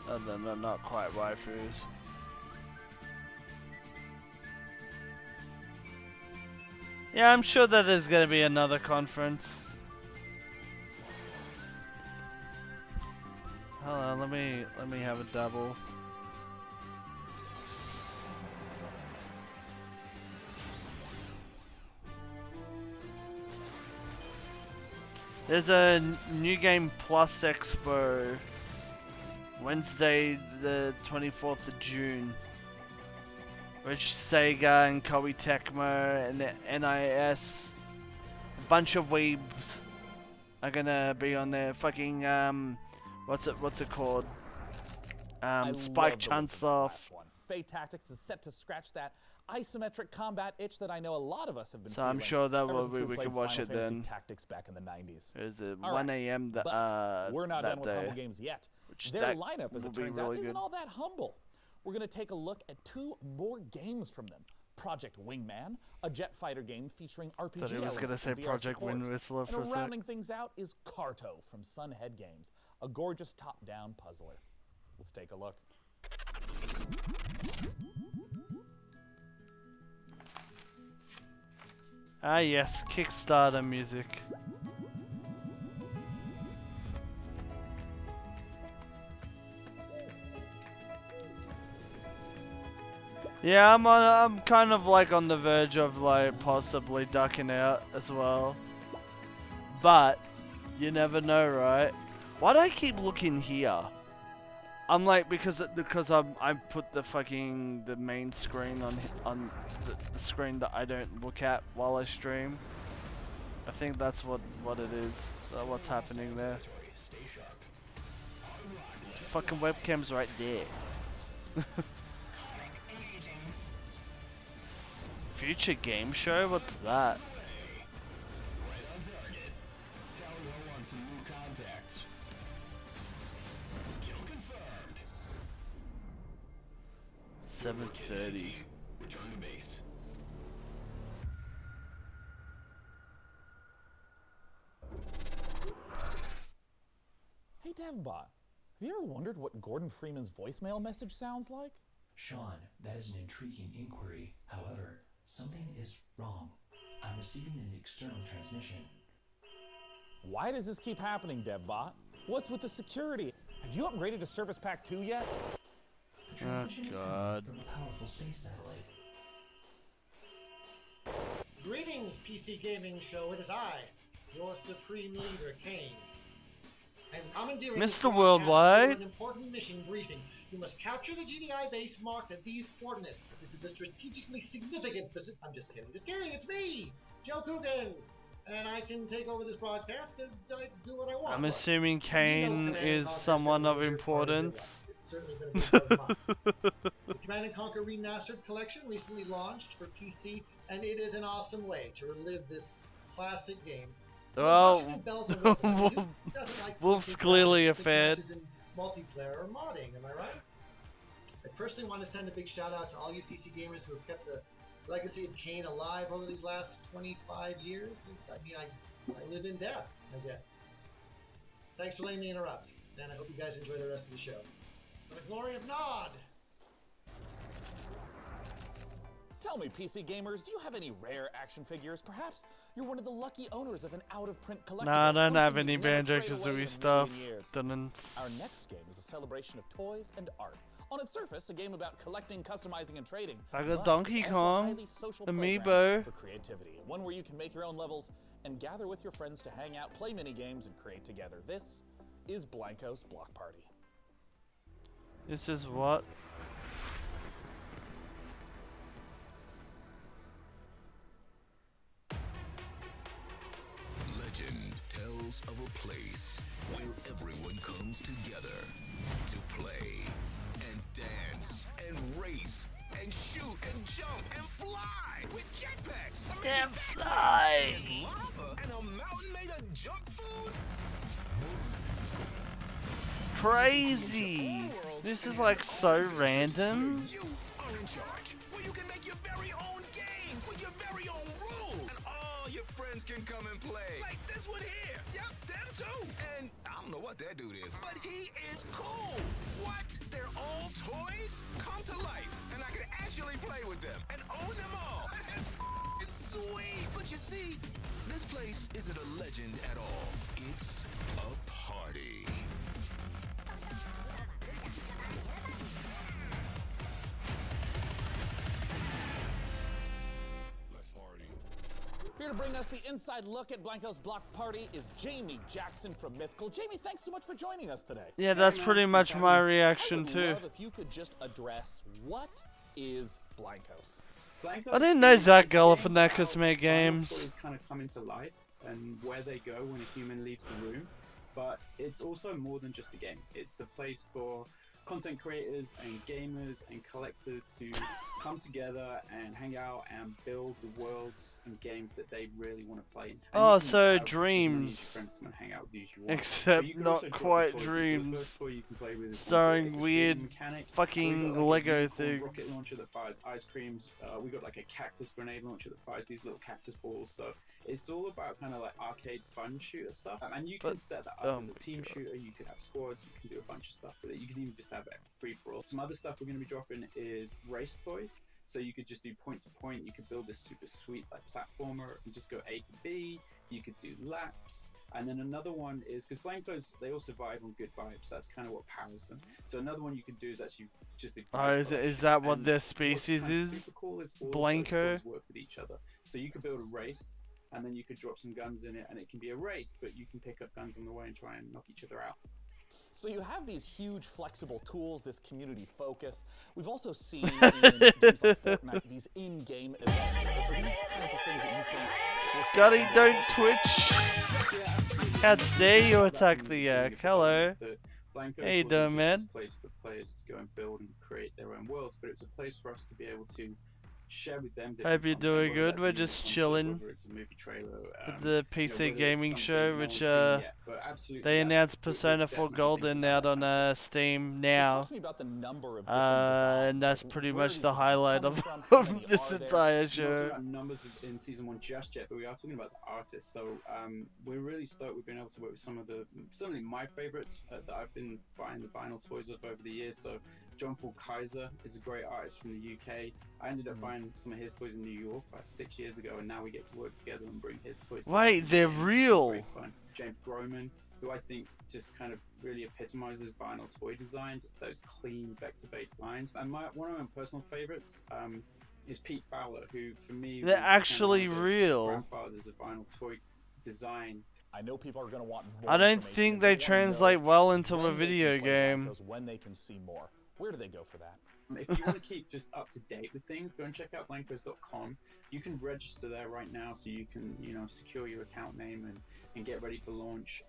Oh, no, not quite waifus. Yeah, I'm sure that there's gonna be another conference. Hold on, let me have a double. There's a New Game Plus Expo Wednesday the 24th of June, which Sega and Koei Tecmo and the NIS, a bunch of weebs are gonna be on there. Fucking what's it called? Spike Chunsoft. Faye Tactics is set to scratch that isometric combat itch that I know a lot of us have been So I'm feeling sure that ever since we played can watch Final it Fantasy then. Tactics back in the 90s. Is it All 1 right, a.m. but we're not done that with day? Humble Games yet. Which Their that lineup, as will it be turns out, really isn't good. all that humble. We're going to take a look at 2 more games from them. Project Wingman, a jet fighter game featuring RPG Thought he was gonna elements say and VR Project support. Wind Whistler for a And sec. rounding things out is Carto from Sunhead Games, a gorgeous top-down puzzler. Let's take a look. Ah yes, Kickstarter music. Yeah, I'm kind of like on the verge of like possibly ducking out as well. But you never know, right? Why do I keep looking here? I'm like because I put the main screen on the screen that I don't look at while I stream. I think that's what it is. What's happening there? Fucking webcam's right there. Future game show? What's that? $7:30. Hey, Davbot, have you ever wondered what Gordon Freeman's voicemail message sounds like? Sean, that is an intriguing inquiry. However, something is wrong. I'm receiving an external transmission. Why does this keep happening, DevBot? What's with the security? Have you upgraded to Service Pack 2 yet? The transmission is God. coming from a powerful space satellite. Greetings, PC Gaming Show. It is I, your supreme leader, Kane. I am commandeering this Mr. broadcast Worldwide? for an important mission briefing. You must capture the GDI base marked at these coordinates. This is a strategically significant facility. I'm just kidding. Just kidding. It's me, Joe Coogan. And I can take over this broadcast because I do what I want. I'm Look, assuming you know Kane Command and is Conquer's someone been a of major part your importance. life. It's certainly been a big part of mine. The Command & Conquer Remastered Collection recently launched for PC, and it is an awesome way to relive this classic game. Well, Bells and whistles. I mean, who doesn't like Wolf's PC clearly a big fan. matches in multiplayer or modding, am I right? I personally want to send a big shout out to all you PC gamers who have kept the legacy of Kane alive over these last 25 years. I mean, I live in death, I guess. Thanks for letting me interrupt, and I hope you guys enjoy the rest of the show. For the glory of Nod! Tell me, PC gamers, do you have any rare action figures? Perhaps you're one of the lucky owners of an out-of-print collectible. Nah, I don't have something any you'd never trade Banjo-Kazooie away in a stuff. million years. Our next game is a celebration of toys and art. On its surface, a game about collecting, customizing, and trading. I got but Donkey it's also a Kong, highly social Amiibo. playground for creativity. One where you can make your own levels and gather with your friends to hang out, play mini games, and create together. This is Blanco's Block Party. This is what? Legend tells of a place where everyone comes together to play and dance and race and shoot and jump and fly with jetpacks. And fly! Lava and a mountain made of junk food. crazy. This is like so random. You are in charge, where you can make your very own games with your very own rules. And all your friends can come and play. Like this one here. Yep, them too. And I don't know what that dude is, but he is cool. What? They're all toys? Come to life, and I can actually play with them and own them all. That's f***ing sweet. But you see, this place isn't a legend at all. It's a party. Here to bring us the inside look at Blanco's block party is Jamie Jackson from Mythical. Jamie, thanks so much for joining us today. Yeah, that's pretty much my reaction I would too. love if you could just address what is Blancos. I didn't know Zach Galifianakis made games. Toys kind of come into life and where they go when a human leaves the room, but it's also more than just a game. It's a place for content creators and gamers and collectors to come together and hang out and build the worlds and games that they really want to play in. And Oh, you can so have as many of your Dreams. friends come and hang out with you as you want. But Except you can not also drop quite your toys. So the Dreams. first toy you can play with is Starring it's a weird shooting mechanic. fucking We've got, like, a Lego unicorn rocket things. launcher that fires ice creams. We got like a cactus grenade launcher that fires these little cactus balls. So it's all about kind of like arcade fun shooter stuff. And you can But- set that oh up as a my team God. shooter. You can have squads. You can do a bunch of stuff with it. You can even just have it free for all. Some other stuff we're going to be dropping is race toys. So you could just do point to point. You could build this super sweet like platformer and just go A to B. You could do laps. And then another one is, because Blancos, they all survive on good vibes. That's kind of what powers them. So another one you can do is actually just a Oh, is that what their species kind of is? super cool is all of those Blanco? toys work with each other. So you could build a race, and then you could drop some guns in it, and it can be a race, but you can pick up guns on the way and try and knock each other out. So you have these huge flexible tools, this community focus. We've also seen in games like Fortnite these in-game events. Are these kinds of things that you think Scotty, don't twitch. How dare you attack the yak? Hello. Blancos How you wasn't doing, just man? a place for players to go and build and create their own worlds, but it was a place for us to be able to share with them. Hope you're different doing content, good. whether We're that's a just movie chilling concept, whether it's a movie trailer, with the you know, PC whether it's gaming something show, no which one's seen yet, but absolutely, they yeah, announced we're Persona 4 definitely Golden thinking out about on Steam now. Talk to me about the number of different And that's pretty where are much these the designs highlight coming of, from? How of many this are there? entire We're not talking show. about numbers in season 1 just yet, but we are talking about the artists. So we're really stoked we've been able to work with some of my favorites that I've been buying the vinyl toys of over the years. So John Paul Kaiser is a great artist from the UK. I ended up buying some of his toys in New York about 6 years ago, and now we get to work together and bring his toys to Wait, life. they're It's real. great fun. James Groman, who I think just kind of really epitomizes vinyl toy design, just those clean vector-based lines. And one of my personal favorites is Pete Fowler, who for me They're was kind of actually one of the real. grandfathers of vinyl toy design. I know people are going to want more I don't information, think and they wanna know translate well into when a they can video play game. Blancos, when they can see more. Where do they go for that? If you want to keep just up to date with things, go and check out blancos.com. You can register there right now, so you can secure your account name and get ready for launch.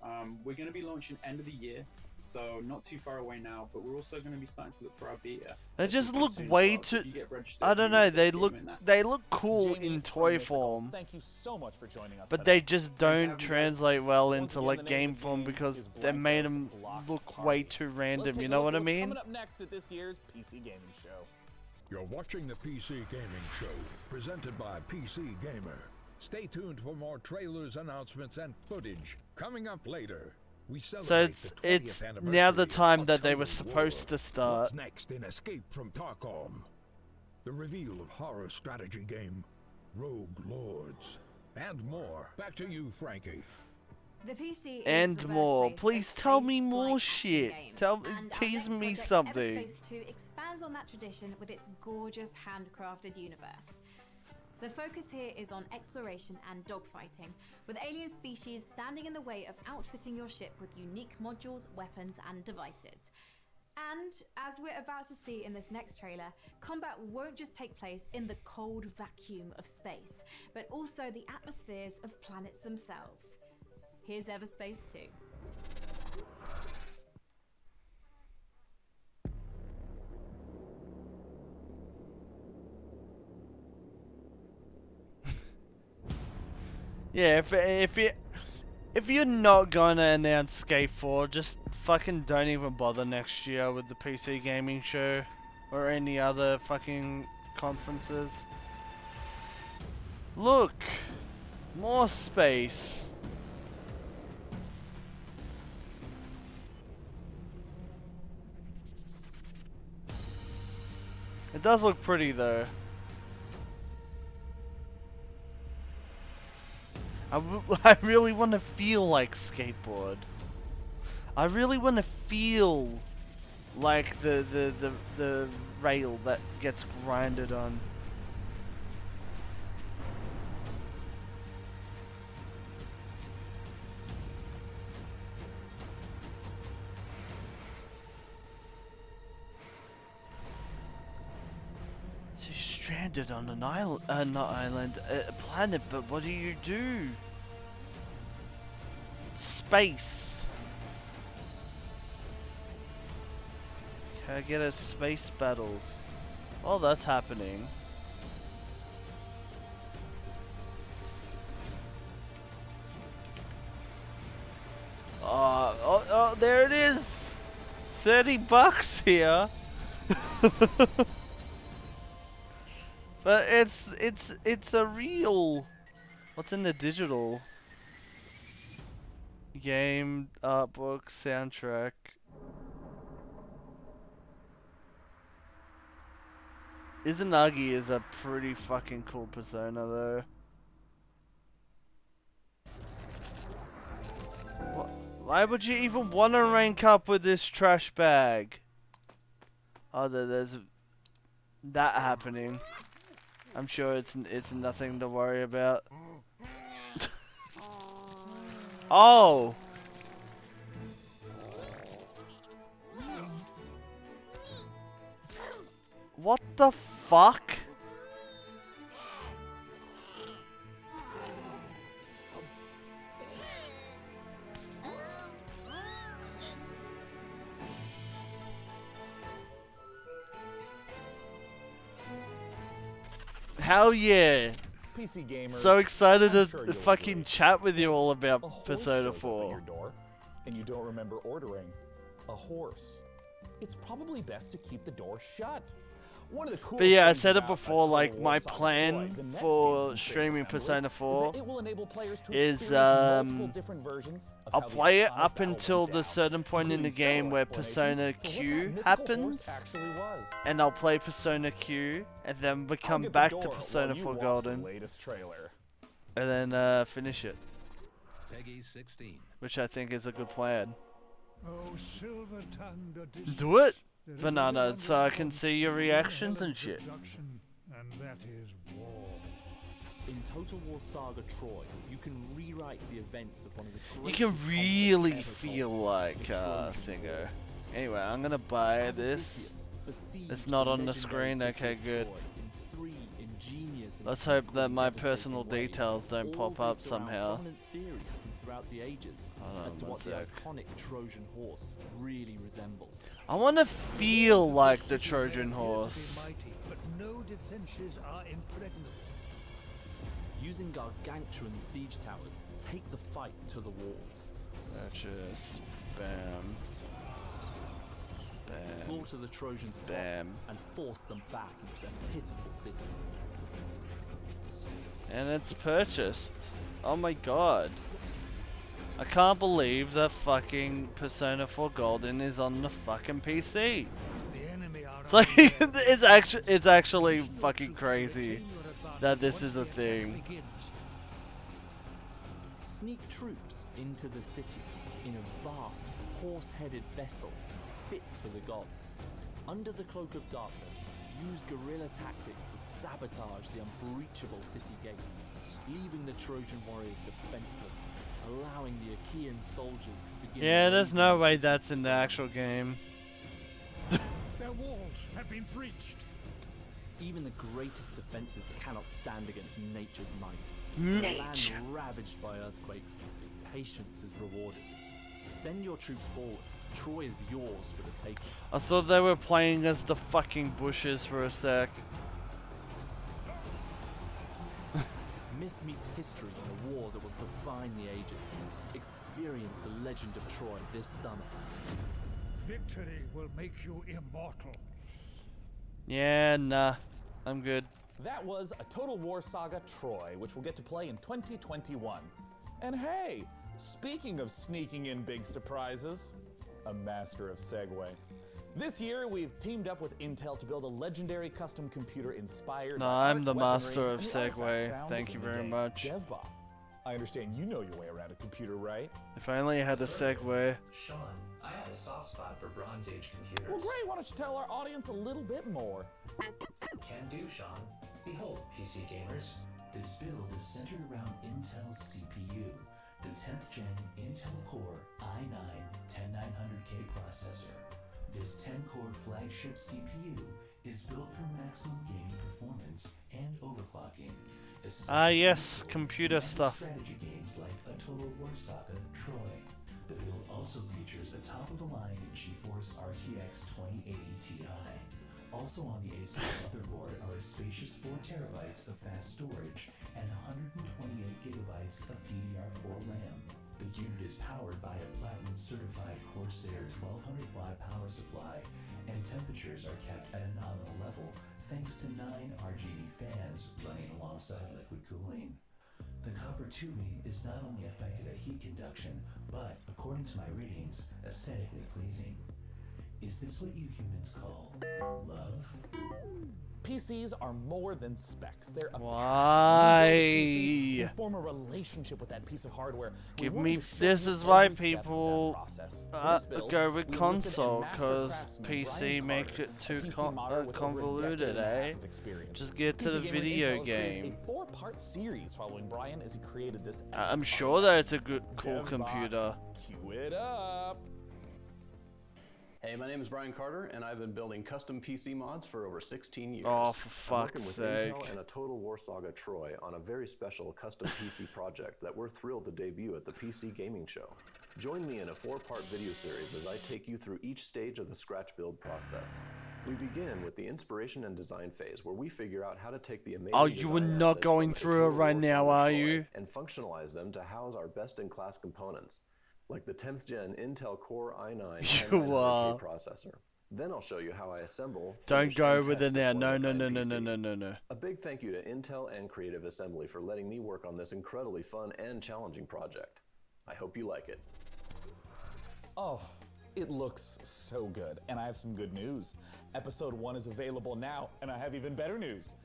We're going to be launching end of the year, so not too far away now. But we're also going to be starting to look for our beta. They just soon look as way well. So too. if you get registered, I don't you know. get They to look. game in that. They look cool Jamie in from toy Mythical, form, Thank you so much for joining us but today. they just don't translate well Once into again, like the name game of the form game because is they made Blancos them Block look Party. way too Let's random. take You a know look what I at what's mean? Coming up next at this year's PC Gaming Show. You're watching the PC Gaming Show, presented by PC Gamer. Stay tuned for more trailers, announcements, and footage coming up later. We So celebrate it's the 20th it's anniversary now the time of that they were Total supposed War. to start. What's next in Escape from Tarkov? The reveal of horror strategy game Rogue Lords, and more. Back to you, Frankie. The PC is And the more. birthplace Please of tell me space more flight shit. action games, Tell and our tease next me project, something. Everspace 2 expands on that tradition with its gorgeous handcrafted universe. The focus here is on exploration and dogfighting, with alien species standing in the way of outfitting your ship with unique modules, weapons, and devices. And, as we're about to see in this next trailer, combat won't just take place in the cold vacuum of space, but also the atmospheres of planets themselves. Here's Everspace 2. Yeah, if If you're not going to announce Skate 4, just fucking don't even bother next year with the PC gaming show or any other fucking conferences. Look! More space! It does look pretty though. I really want to feel like skateboard. I really want to feel like the rail that gets grinded on. So you're stranded on an island, not island, a planet, but what do you do? Space. Can I get a space battles? Oh, that's happening. Oh, there it is. $30 here. But it's a real. What's in the digital? Game, art book, soundtrack. Izanagi is a pretty fucking cool persona though. Why would you even want to rank up with this trash bag? Oh, there's that happening. I'm sure it's nothing to worry about. Oh! What the fuck? Hell yeah! PC gamers, So excited to I'm sure fucking chat with you all a about horse Persona shows up at 4. your door, and you don't remember ordering a horse. It's probably best to keep the door shut. One of the coolest But yeah, I things said it about before, Total like War my Saga plan Troy, the next game for from streaming Assembly, Persona 4 is that it will enable players to is experience multiple different versions of I'll how the play it iconic up battle until went the down, certain point in the including game several where explanations Persona for what that Q mythical horse happens, actually was. and I'll play Persona Q, and then we I'll come get the back door to while Persona you 4 watch Golden, the latest trailer. and then finish it, Peggy 16. which I think is a good plan. Oh, Silver-tanned Odysseus, Do it, there is Banana, only one so I can response see to your the reactions and inherent shit. production, and that is war. In Total War Saga Troy, you can rewrite the events of one of the You greatest can conflicts really ever feel told, like the Trojan Thingo. War. Anyway, I'm gonna buy As this. Odysseus besieged It's not the on the legendary screen. city Okay, of good. Troy in 3 ingenious and Let's hope that technically my devastating personal ways, details don't all pop up based around somehow. prominent theories from throughout the ages Hold as on to one what the sec. iconic Trojan horse really resembled. I want to feel like the Trojan horse. Mighty, but no defenses are impregnable. Using gargantuan siege towers, take the fight to the walls. Just bam, bam, Slaughter the Trojans atop bam, and force them back into their pitiful city. and it's purchased. Oh my god! I can't believe that fucking Persona 4 Golden is on the fucking PC. It's like it's actually fucking crazy that this is a thing. Sneak troops into the city in a vast, horse-headed vessel fit for the gods. Under the cloak of darkness, use guerrilla tactics to sabotage the unbreachable city gates, leaving the Trojan warriors defenseless, allowing the Achaean soldiers to begin. Yeah, there's raising no way that's in the actual game. Their walls have been breached. Even the greatest defenses cannot stand against nature's might. Nature. In a land ravaged by earthquakes, patience is rewarded. Send your troops forward. Troy is yours for the taking. I thought they were playing as the fucking bushes for a sec. Myth meets meets history in a war that will define the ages. Experience the legend of Troy this summer. Victory will make you immortal. Yeah, nah. I'm good. That was a Total War Saga Troy, which we'll get to play in 2021. And hey, speaking of sneaking in big surprises, a master of segue. This year, we've teamed up with Intel to build a legendary custom computer inspired No, by I'm art, the weaponry, master of and the artifacts segue. found Thank in you the very game much. DevBot. I understand you know your way around a computer, right? If I only had a segue. Sean, I have a soft spot for Bronze Age computers. Well, great. Why don't you tell our audience a little bit more? Can do, Sean. Behold, PC gamers. This build is centered around Intel's CPU, the 10th gen Intel Core i9-10900K processor. This 10-core flagship CPU is built for maximum gaming performance and overclocking. Yes, computer stuff. Strategy games like a Total War Saga Troy. The build also features a top-of-the-line GeForce RTX 2080 Ti. Also on the Asus motherboard are a spacious 4 terabytes of fast storage and 128 gigabytes of DDR4 RAM. The unit is powered by a platinum-certified Corsair 1200-watt power supply, and temperatures are kept at a nominal level thanks to 9 RGB fans running alongside liquid cooling. The copper tubing is not only effective at heat conduction, but, according to my readings, aesthetically pleasing. Is this what you humans call love? PCs are more than specs. They're a Why? You form a relationship with that piece of hardware. Give me. This is why people go with console, because PC make it too convoluted, eh? Just get to the video game. A 4-part series following Brian as he created this. I'm sure that it's a good, cool computer. Cue it up. Hey, my name is Brian Carter, and I've been building custom PC mods for over 16 years. Oh, for I'm working fuck's with sake. Intel and a Total War Saga Troy on a very special custom PC project that we're thrilled to debut at the PC Gaming Show. Join me in a 4-part video series as I take you through each stage of the scratch build process. We begin with the inspiration and design phase, where we figure out how to take the amazing Oh, you are design not assets going from the through Total it right War now, Saga are Troy you? and functionalize them to house our best-in-class components, like the 10th gen Intel Core i9 You are. processor. Then I'll show you how I assemble. Don't finish, go and with test it this now. No, no, one-of-a-kind no, no, PC. no, no, no. A big thank you to Intel and Creative Assembly for letting me work on this incredibly fun and challenging project. I hope you like it. Oh, it looks so good. And I have some good news. Episode 1 is available now, and I have even better news.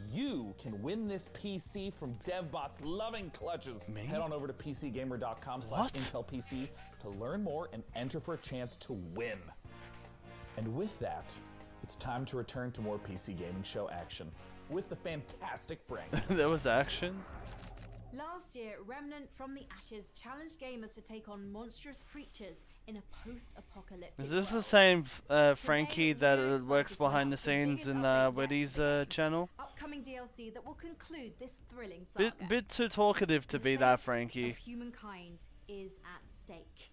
You can win this PC from DevBot's loving clutches. Me? Head on over to pcgamer.com/IntelPC to learn more and enter for a chance to win. And with that, it's time to return to more PC Gaming Show action with the fantastic Frank. There was action? Last year, Remnant from the Ashes challenged gamers to take on monstrous creatures in a post-apocalyptic Is this the world. same Frankie that works behind the scenes in Weddy's channel? Upcoming DLC that will conclude this thrilling saga. Bit too talkative to be that Frankie. Of humankind is at stake.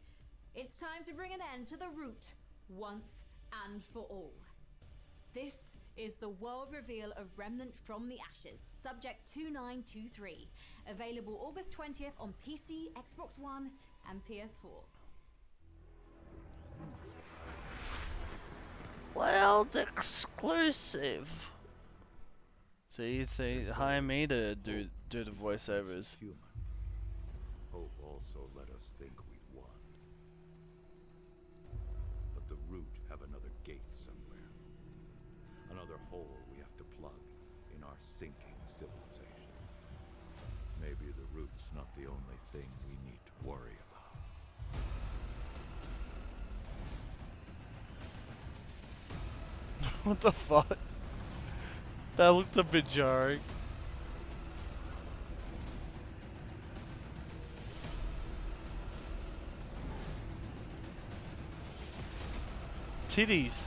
It's time to bring an end to the root once and for all. This is the world reveal of Remnant from the Ashes, Subject 2923, available August 20th on PC, Xbox One, and PS4. World exclusive. See, hire me to do the voiceovers. Hope also let us think we'd won. But the root have another gate somewhere. Another hole we have to plug in our sinking civilization. Maybe the root's not the only thing we need to worry about. What the fuck? That looked a bit jarring. Titties.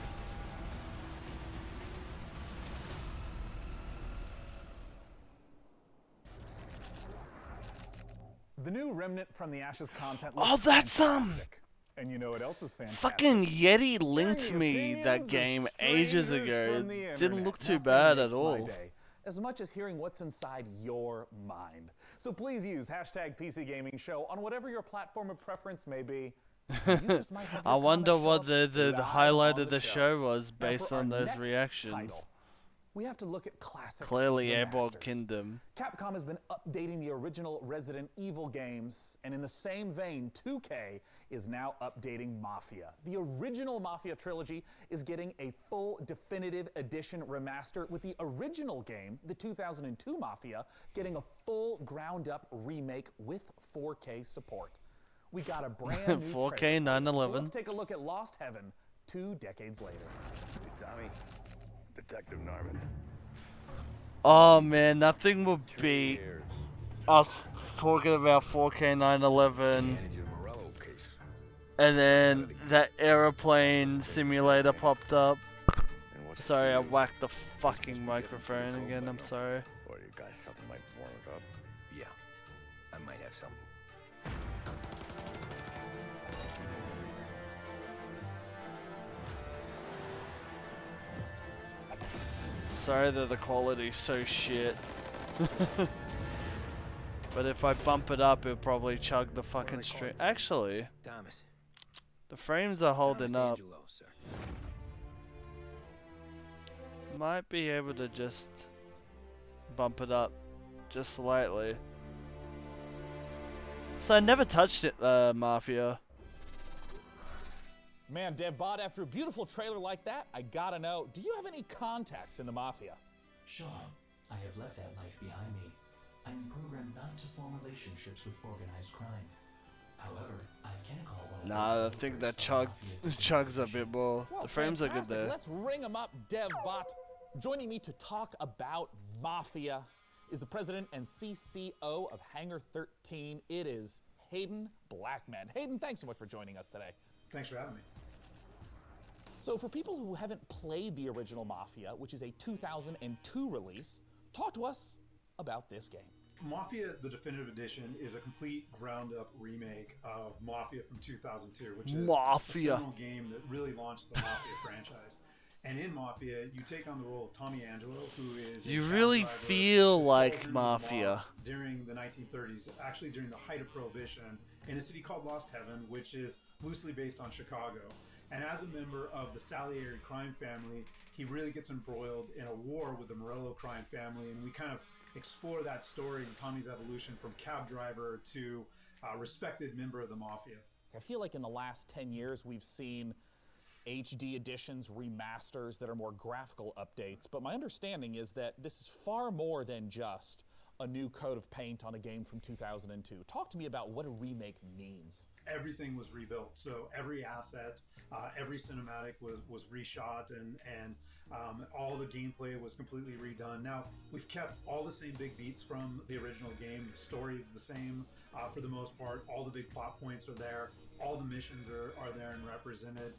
The new Remnant from the Ashes content Oh, looks that's fantastic. And you know what else is fantastic? Fucking Yeti linked me that game ages ago. It didn't look too bad at all. as much as hearing what's inside your mind. So please use hashtag PC Gaming Show on whatever your platform of preference may be. You just might have I your wonder comments show what up the live highlight on of the show was Now, based for our on those next reactions. title, we have to look at classic Clearly Airborne remasters. Kingdom. Capcom has been updating the original Resident Evil games, and in the same vein, 2K is now updating Mafia. The original Mafia trilogy is getting a full definitive edition remaster, with the original game, the 2002 Mafia, getting a full ground-up remake with 4K support. We got a brand new 4K trailer for it. 911. So let's take a look at Lost Heaven 2 decades later. Hey, Tommy. Detective Norman. Oh man, nothing will beat us talking about 4K 911 and then that aeroplane simulator popped up. Sorry, I whacked the fucking microphone again, I'm sorry. Or you got something might warm it up. Yeah, I might have something. Sorry that the quality's so shit. But if I bump it up, it'll probably chug the fucking stream. Actually, Thomas. the frames are holding up. Angelo, sir. Might be able to just bump it up just slightly. So I never touched it, Mafia. Man, DevBot, after a beautiful trailer like that, I gotta know, do you have any contacts in the Mafia? Sean, I have left that life behind me. I'm programmed not to form relationships with organized crime. However, I can call one of Nah, I think that chugs a bit more. Well, The frames are good fantastic. there. Let's ring him up, DevBot. Joining me to talk about Mafia is the president and CCO of Hangar 13. It is Hayden Blackman. Hayden, thanks so much for joining us today. Thanks for having me. So for people who haven't played the original Mafia, which is a 2002 release, talk to us about this game. Mafia, the Definitive Edition, is a complete ground-up remake of Mafia from 2002, which is Mafia. a seminal game that really launched the Mafia franchise. And in Mafia, you take on the role of Tommy Angelo, who is You a cab really driver feel who falls like into the Mafia. mob during the 1930s, actually during the height of Prohibition, in a city called Lost Heaven, which is loosely based on Chicago. And as a member of the Salieri crime family, he really gets embroiled in a war with the Morello crime family, and we kind of explore that story and Tommy's evolution from cab driver to respected member of the Mafia. I feel like in the last 10 years, we've seen HD editions, remasters that are more graphical updates, but my understanding is that this is far more than just a new coat of paint on a game from 2002. Talk to me about what a remake means. Everything was rebuilt, so every asset, every cinematic was reshot, and all the gameplay was completely redone. Now, we've kept all the same big beats from the original game. The story is the same for the most part. All the big plot points are there. All the missions are there and represented.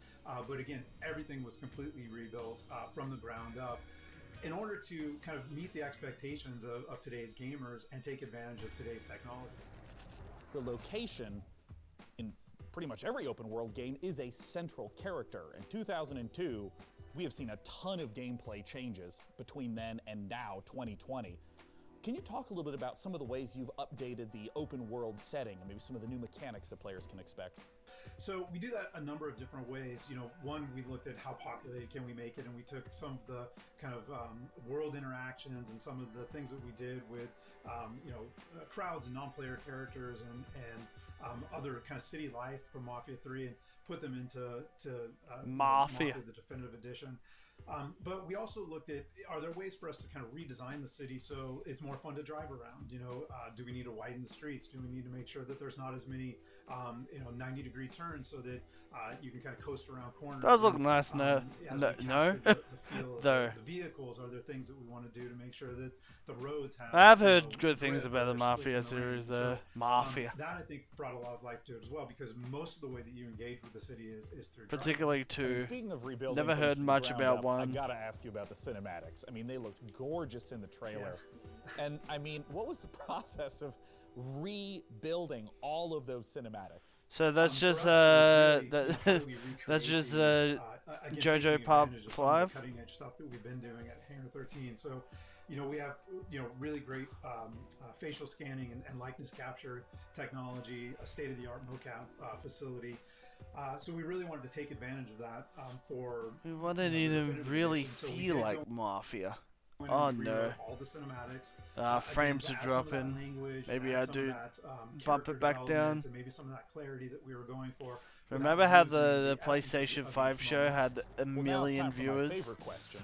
But again, everything was completely rebuilt from the ground up in order to kind of meet the expectations of today's gamers and take advantage of today's technology. The location in pretty much every open world game is a central character. In 2002, we have seen a ton of gameplay changes between then and now, 2020. Can you talk a little bit about some of the ways you've updated the open world setting and maybe some of the new mechanics that players can expect? So we do that a number of different ways. You know, one, we looked at how populated can we make it, and we took some of the kind of world interactions and some of the things that we did with, crowds and non-player characters and other kind of city life from Mafia 3 and put them into Mafia, the Definitive Edition. But we also looked at, are there ways for us to kind of redesign the city so it's more fun to drive around? You know, do we need to widen the streets? Do we need to make sure that there's not as many, 90-degree turns so that you can kind of coast around corners? Does look nice, no. The vehicles, are there things that we want to do to make sure that the roads have... I've heard good things about the Mafia series there. Mafia. That, I think, brought a lot of life to it as well, because most of the way that you engage with the city is through particularly driving. two. Speaking of rebuilding, never heard much about one. I gotta ask you about the cinematics. I mean, they looked gorgeous in the trailer. Yeah. And I mean, what was the process of rebuilding all of those cinematics? So that's just that's just JoJo Part 5. Cutting edge stuff that we've been doing at Hangar 13. So we have really great facial scanning and likeness capture technology, a state-of-the-art mocap facility. So we really wanted to take advantage of that for. Why didn't even really feel like Mafia? Oh no. All the cinematics. Frames are dropping. Maybe I do bump it back down. Maybe some of that clarity that we were going for. Remember how the PlayStation 5 show had a million viewers? My favorite question.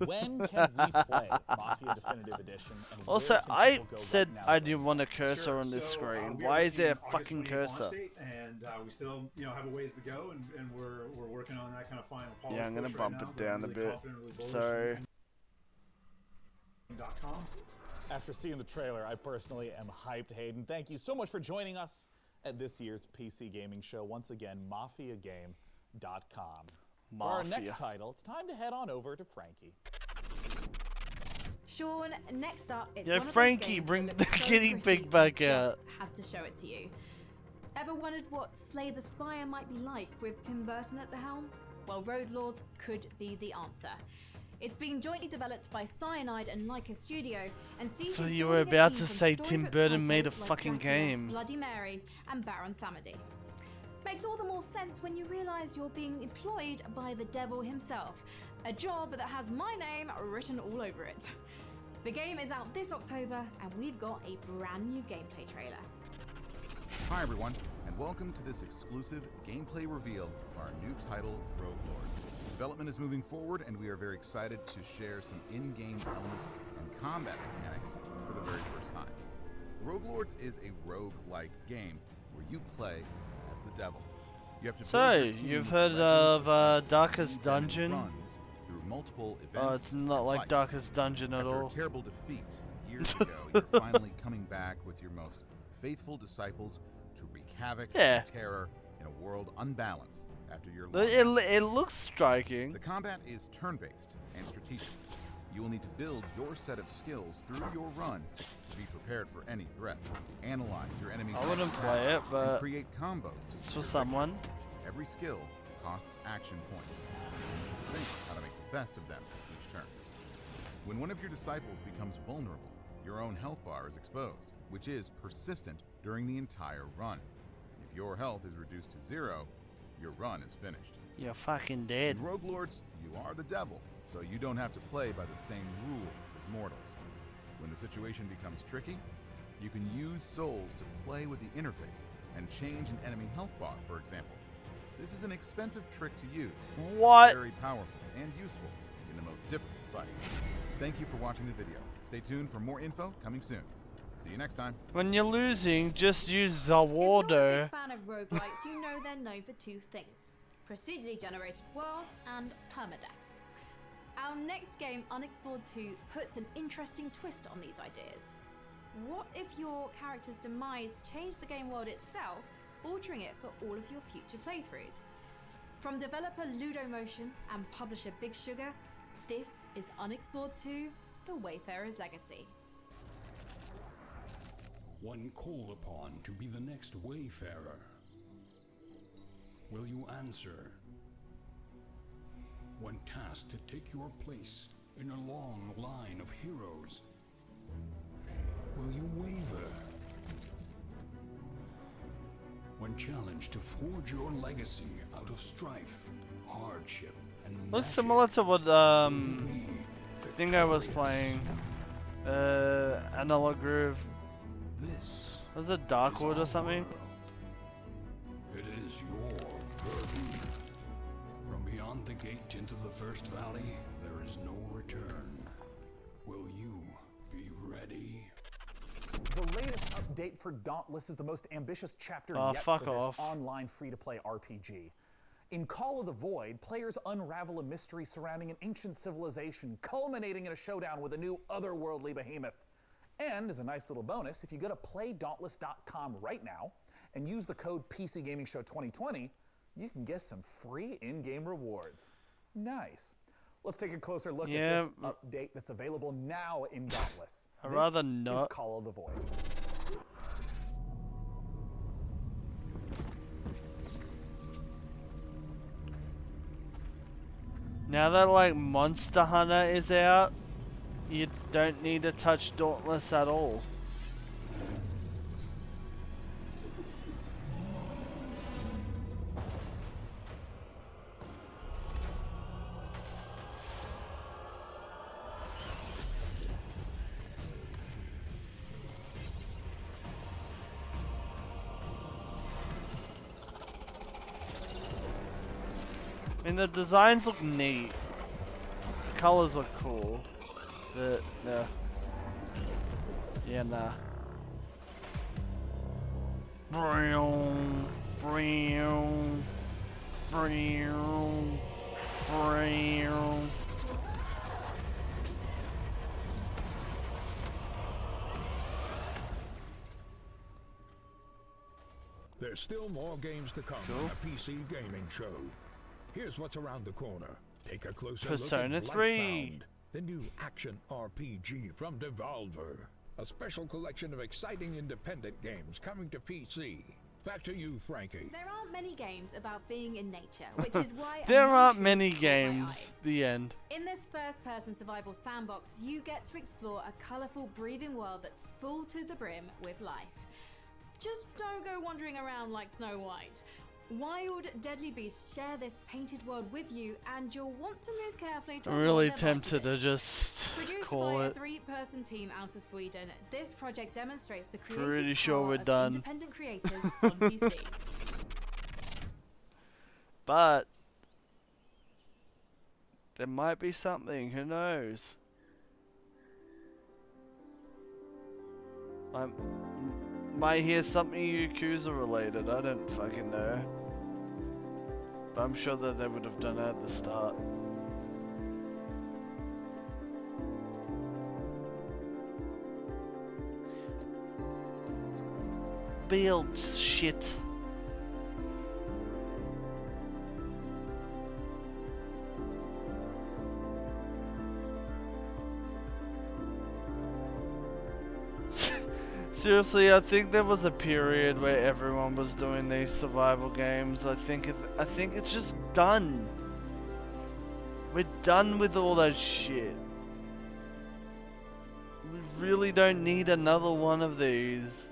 When can we play Mafia Definitive Edition? And Also, I said I didn't want a cursor on this screen. Why is there a fucking cursor? And we still, have a ways to go, and we're working on that kind of final polish. Yeah, I'm gonna bump it down a bit. So. After seeing the trailer, I personally am hyped, Hayden. Thank you so much for joining us at this year's PC Gaming Show. Once again, MafiaGame.com. For our next title, it's time to head on over to Frankie. Sean, next up, it's yeah, one of Frankie, those bring games the that looks so guinea pretty, pig back I out. just had to show it to you. Ever wondered what Slay the Spire might be like with Tim Burton at the helm? Well, Road Lords could be the answer. It's being jointly developed by Cyanide and Leica Studio, and sees So you building were a about team to from say Tim storybook Burton made a cycles like fucking Dracula, game. Bloody Mary, and Baron Samedi. Makes all the more sense when you realise you're being employed by the devil himself, a job that has my name written all over it. The game is out this October, and we've got a brand new gameplay trailer. Hi everyone, and welcome to this exclusive gameplay reveal of our new title, Rogue Lords. Development is moving forward, and we are very excited to share some in-game elements and combat mechanics for the very first time. Rogue Lords is a rogue-like game where you play as the devil. You have to So, you've heard of Darkest Dungeon? Through multiple events. Oh, it's not like Darkest Dungeon at all. After a terrible defeat years ago, you're finally coming back with your most faithful disciples to wreak havoc and terror in a world unbalanced after your It looks striking. The combat is turn-based and strategic. You will need to build your set of skills through your run to be prepared for any threat. Analyze your enemy's I wouldn't play it, but and create combos to it's for someone. Every skill costs action points. You should think how to make the best of them each turn. When one of your disciples becomes vulnerable, your own health bar is exposed, which is persistent during the entire run. If your health is reduced to 0, your run is finished. You're fucking dead. In Rogue Lords, you are the devil, so you don't have to play by the same rules as mortals. When the situation becomes tricky, you can use souls to play with the interface and change an enemy health bar, for example. This is an expensive trick to use. What? Very powerful and useful in the most difficult fights. Thank you for watching the video. Stay tuned for more info coming soon. See you next time. When you're losing, just use If you're a Zawardo. big fan of roguelikes, you know they're known for two things: procedurally generated worlds and permadeath. Our next game, Unexplored 2, puts an interesting twist on these ideas. What if your character's demise changed the game world itself, altering it for all of your future playthroughs? From developer Ludomotion and publisher Big Sugar, this is Unexplored 2, The Wayfarer's Legacy. When called upon to be the next wayfarer, will you answer? When tasked to take your place in a long line of heroes, will you waver? When challenged to forge your legacy out of strife, hardship, and Looks magic, similar to what Dingo was playing. Analog Groove. This was it Darkwood or something? it is your burden. From beyond the gate into the First Valley, there is no return. Will you be ready? The latest update for Dauntless is the most ambitious chapter Oh, yet fuck for this off. online free-to-play RPG. In Call of the Void, players unravel a mystery surrounding an ancient civilization, culminating in a showdown with a new otherworldly behemoth. And as a nice little bonus, if you go to playdauntless.com right now and use the code PCGamingShow2020, you can get some free in-game rewards. Nice. Let's take a closer look at this update that's available now in Dauntless. I'd rather This not. is Call of the Void. Now that like Monster Hunter is out, You don't need to touch Dauntless at all. I mean, the designs look neat. The colors look cool. But, no. Yeah, nah. Brown, brown, brown, brown. There's still more games to come on the PC Gaming Show. Here's what's around the corner. Take a closer Persona look at 3. Blightbound, the new action RPG from Devolver. A special collection of exciting independent games coming to PC. Back to you, Frankie. There aren't many games about being in nature, which is why There aren't many games. The end. in this first-person survival sandbox, you get to explore a colourful, breathing world that's full to the brim with life. Just don't go wandering around like Snow White. Wild, deadly beasts share this painted world with you, and you'll want to move carefully to I'm avoid really their tempted to bites. just Produced call by a it. 3-person team out of Sweden, this project demonstrates the Pretty creative sure power we're of done. independent creators on PC. But there might be something. Who knows? I might hear something Yakuza related. I don't fucking know. But I'm sure that they would have done it at the start. Build shit. Seriously, I think there was a period where everyone was doing these survival games. I think it's just done. We're done with all that shit. We really don't need another one of these.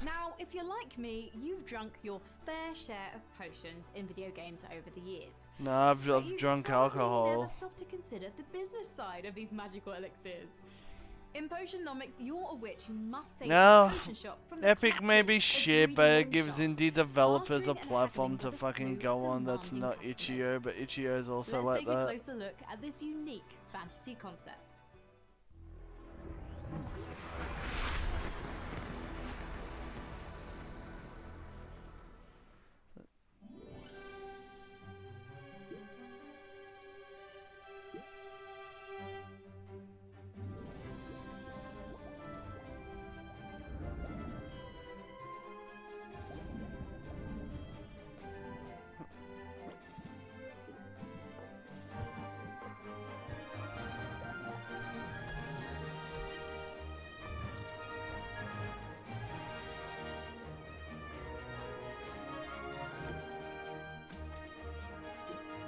Now, if you're like me, you've drunk your fair share of potions in video games over the years. No, I've You've drunk probably alcohol. never stopped to consider the business side of these magical elixirs. In Potionomics, you're a witch who must save No, the potion shop from the Epic may be clutches of shit, but it greedy gives one-shots. indie developers a Bartering and platform haggling to with a fucking slew go of on that's demanding not Itch.io, but Itch.io is also Let's like take a that. closer look at this unique fantasy concept.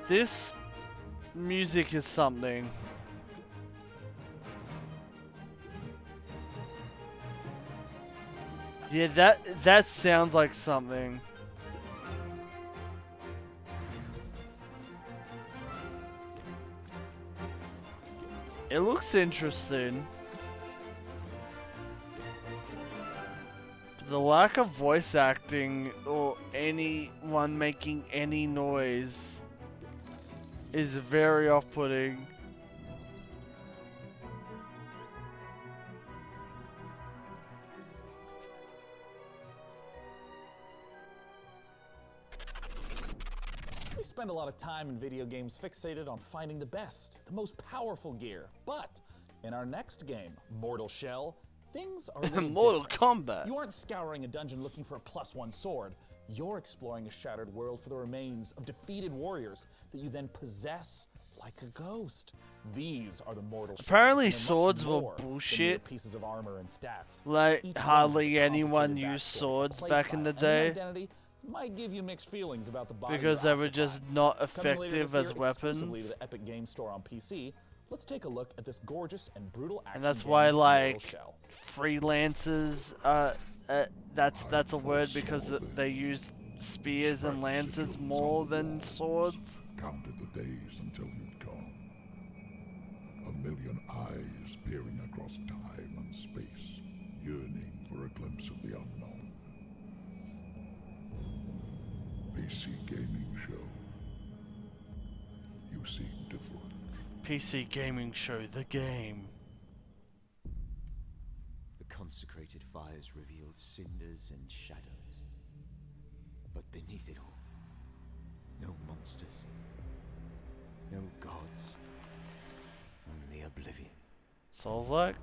This music is something. Yeah, that sounds like something. It looks interesting. The lack of voice acting or anyone making any noise is very off-putting. We spend a lot of time in video games fixated on finding the best, the most powerful gear. But in our next game, Mortal Shell, things are a little Mortal different. Kombat. You aren't scouring a dungeon looking for a +1 sword. You're exploring a shattered world for the remains of defeated warriors that you then possess like a ghost. These are the mortal shells, Apparently and they're much swords were more than mere bullshit. pieces of armor and stats. Like Each one has a hardly complicated anyone backstory, used swords a back in playstyle, the and your day. identity might give you mixed feelings about the body Because you're they were occupying. just not Coming later effective this as year exclusively weapons. to the Epic Games Store on PC, let's take a look at this gorgeous and brutal action And that's game, why, Mortal like, Shell. freelancers, that's a word because they use spears and lances more than swords. Counted the days until you'd come. 1,000,000 eyes peering across time and space, yearning for a glimpse of the unknown. PC Gaming Show. You seem different. PC Gaming Show, the game. The consecrated fires revealed cinders and shadows. But beneath it all, no monsters, no gods, only oblivion. Souls-like?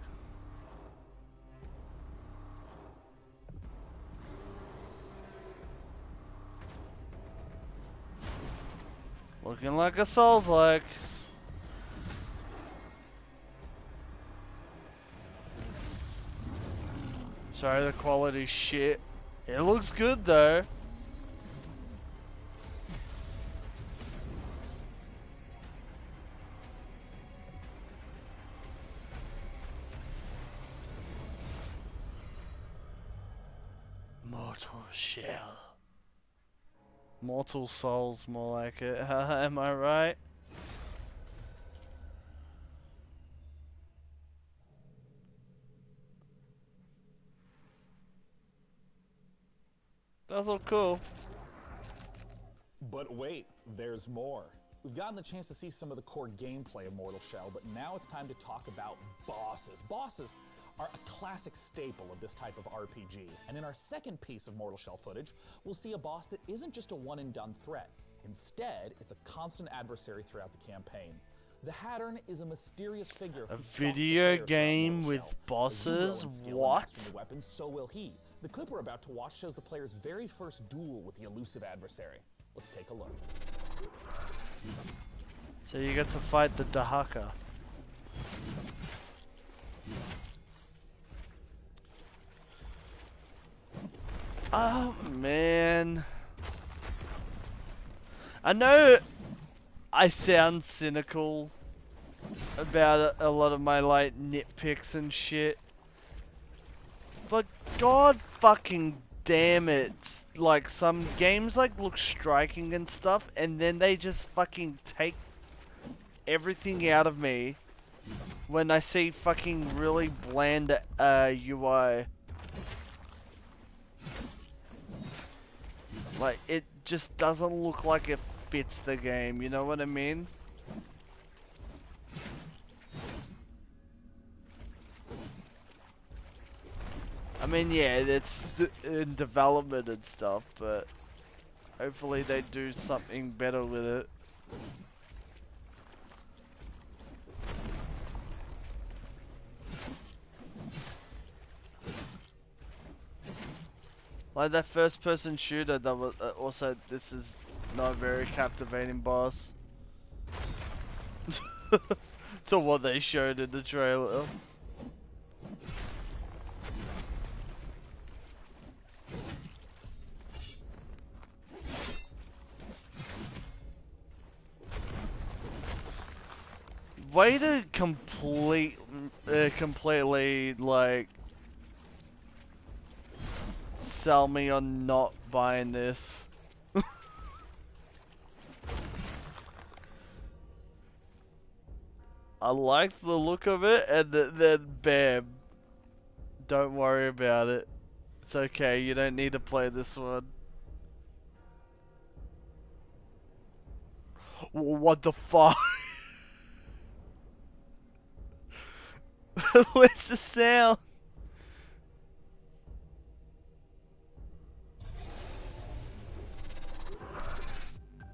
Looking like a Souls-like. Sorry, the quality's shit. It looks good though. Mortal Shell. Mortal Souls, more like it. Am I right? That's all cool. But wait, there's more. We've gotten the chance to see some of the core gameplay of Mortal Shell, but now it's time to talk about bosses. Bosses are a classic staple of this type of RPG, and in our second piece of Mortal Shell footage, we'll see a boss that isn't just a one-and-done threat. Instead, it's a constant adversary throughout the campaign. The Hattern is a mysterious figure. A video game with bosses? What? The weapons, so will he. The clip we're about to watch shows the player's very first duel with the elusive adversary. Let's take a look. So you get to fight the Dahaka. Oh man. I know I sound cynical about a lot of my like nitpicks and shit. But god fucking damn it. Like some games like look striking and stuff and then they just fucking take everything out of me when I see fucking really bland UI. Like, it just doesn't look like it fits the game, you know what I mean? I mean, yeah, it's in development and stuff, but hopefully they do something better with it. Like that first person shooter that was also, this is not a very captivating boss. To what they showed in the trailer. Way to completely like sell me on not buying this. I liked the look of it and then bam. Don't worry about it. It's okay, you don't need to play this one. What the fuck? Where's the sound?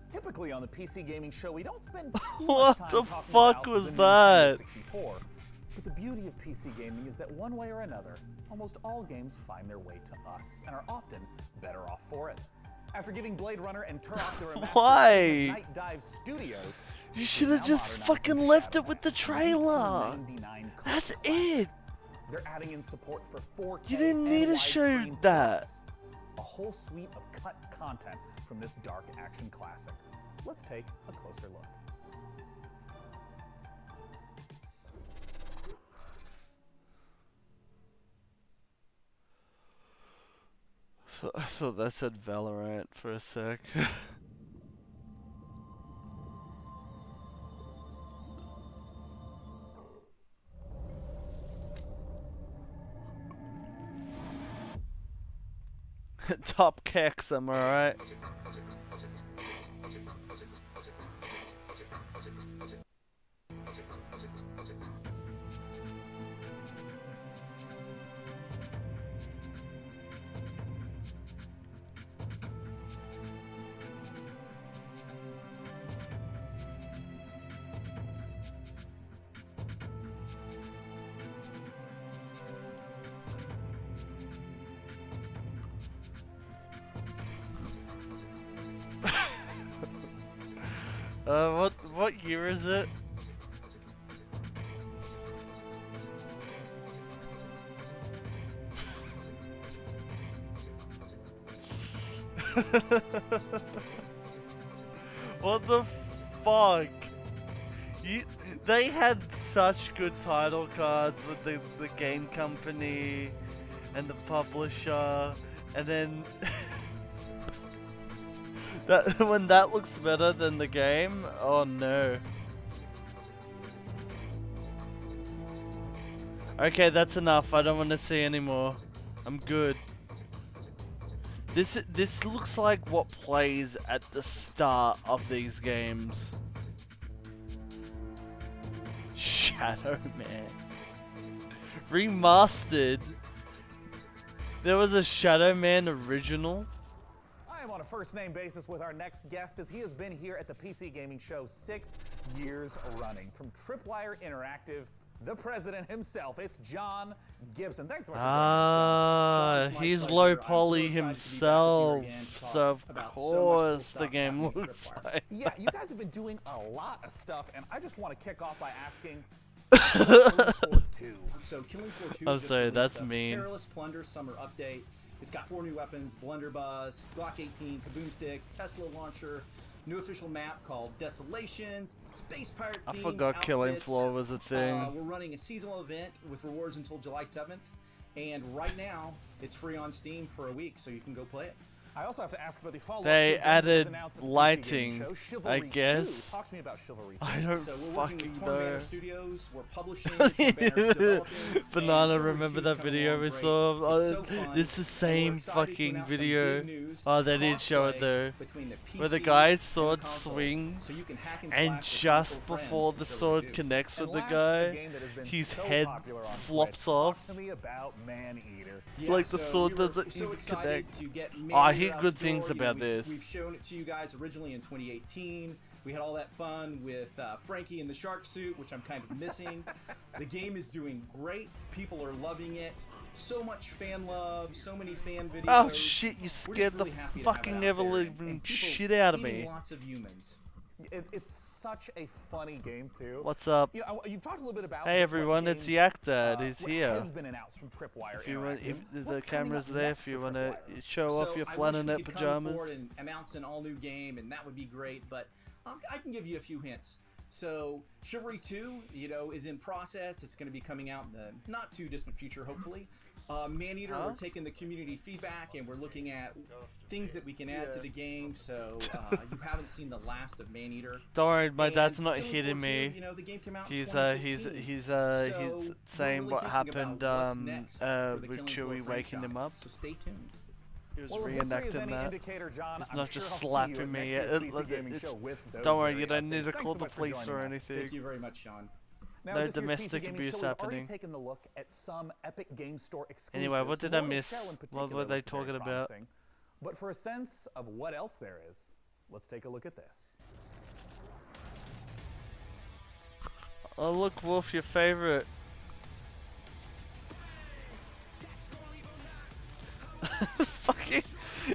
Typically on the PC Gaming Show, we don't spend too What much time the talking fuck about was the Nintendo that? 64. But the beauty of PC gaming is that one way or another, almost all games find their way to us and are often better off for it. After giving Blade Runner and Turok the remastered Why? Night Dive Studios, You should have just fucking left it with the trailer. That's it. They're adding in support for 4K You didn't need to and show widescreen that. plus. a whole suite of cut content from this dark action classic. Let's take a closer look. I thought that said Valorant for a sec. Top kicks, am I right? What year is it? What the fuck? They had such good title cards with the game company and the publisher, and then that when that looks better than the game, oh no. Okay, that's enough. I don't want to see anymore. I'm good. This looks like what plays at the start of these games. Shadow Man. Remastered. There was a Shadow Man original. I am on a first-name basis with our next guest, as he has been here at the PC Gaming Show 6 years running. From Tripwire Interactive, the president himself, it's John Gibson. Thanks so much for joining us, John. He's low poly himself, so of course the game looks like. Yeah, you guys have been doing a lot of stuff, and I just want to kick off by asking. Killing Floor 2. So Killing Floor 2. I'm sorry, that's mean. Perilous Plunder Summer Update. It's got 4 new weapons: Blunderbuss, Glock 18, Kaboomstick, Tesla launcher, new official map called Desolation, Space Pirate I themed forgot Killing outfits. Floor was a thing. We're running a seasonal event with rewards until July 7th, and right now it's free on Steam for a week, so you can go play it. I also have to ask about the follow-up. They to a game that was added announced at the PC lighting, Gaming Show, I Chivalry guess. 2. Talk to me about Chivalry 2. I don't So we're working fucking with Torn Banner know. Studios. We're publishing. Torn Banner developing, Banana, and remember Chivalry 2 that 's coming video along we great. saw? It's so fun. It's the And same we're excited to fucking announce some video. big news. Oh, they did show it Crossplay though. between the Where the PC guy's and sword consoles. swings, So you can hack and and slash with just console before friends the in sword Chivalry 2. connects with And the last, a guy, game that has been his so head popular on flops Twitch. off. Talk to me about Man-Eater. Like the sword we're doesn't so even excited connect. to get Oh, I Man-Eater hear out good the things door. about We've this. shown it to you guys originally in 2018. We had all that fun with Frankie in the shark suit, which I'm kind of missing. The game is doing great. People are loving it. So much fan love, so many fan videos. Oh shit, you We're just scared the really happy to have fucking it out there, ever-living and people shit out of eating me. Lots of humans. It's such a funny game too. What's up? You know, you've talked a little bit about. Hey everyone, it's Yak Dad. He's what here. has been announced from Tripwire If you want, Interactive. if the What's coming camera's up there, next if you for want to Tripwire? show off your I wish we flannelette could come forward pajamas. and announce an all-new game, and that would be great. But I can give you a few hints. So Chivalry 2, you know, is in process. It's going to be coming out in the not too distant future, hopefully. Man-Eater, we're taking the community feedback and we're looking at things that we can add to the game. So you haven't seen the last of Man-Eater. Don't worry, my And dad's not Killing hitting Floor 2, me. you know, the game came out in He's 2015. he's So saying we're what really thinking happened about what's next for the with Killing Floor Chewie waking him franchise. up. So stay tuned. He was Well, if history is reenacting any that. indicator, John, He's I'm not sure just I'll see you slapping at me. next year's PC Gaming Show with those Don't worry, very you don't need updates. to Thanks call so the much for police joining or us. anything. Thank you very much, Sean. Now, No at this year's domestic PC Gaming abuse Show, we've already happening. taken a look at some Epic Game Store exclusives. Anyway, what did So I one miss? shell in What particular were they looks very talking about? promising. But for a sense of what else there is, let's take a look at this. Oh look, Wolf, your favorite. Fucking,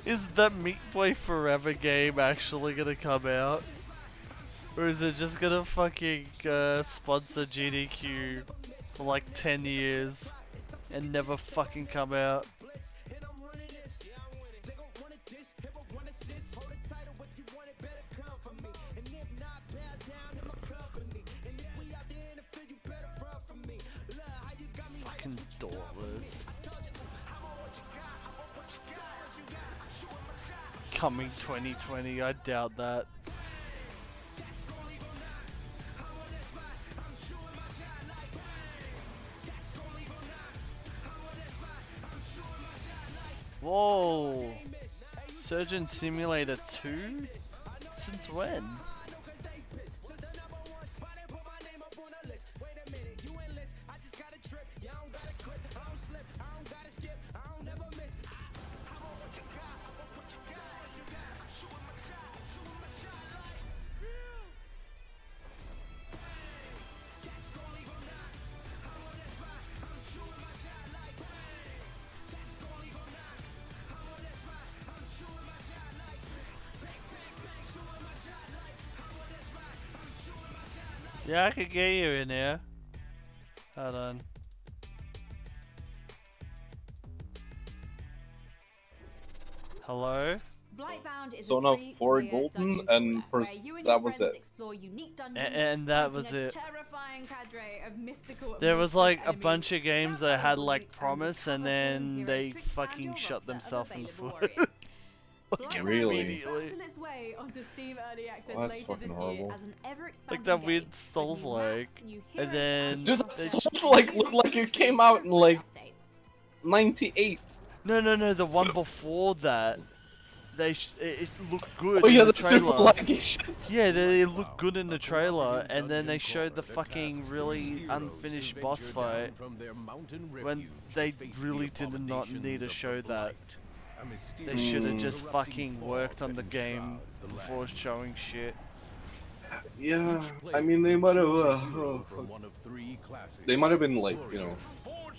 is that Meat Boy Forever game actually gonna come out? Or is it just gonna fucking sponsor GDQ for like 10 years and never fucking come out? Fucking Dauntless. Coming 2020, I doubt that. Whoa! Surgeon Simulator 2? Since when? Yeah, I could get you in here. Hold on. Hello? So now 4 golden and that was it. And that was it. Mystical There was like a bunch of games that had like promise and then they fucking shut themselves in the foot. Like Really? immediately. its way onto Steam Early Access Well, that's later fucking this horrible. year as an ever-expanding Like that game weird Souls like. And then Dude, that Souls like looked like it came out in like 98. No, the one before that. It looked good Oh in yeah, the the super trailer. laggy shit. Yeah, it looked good in the trailer, and then they showed the fucking really unfinished boss fight when they really did not need to show that. They should have just fucking worked on the game before showing shit. Yeah, I mean they might have. They might have been like, you know,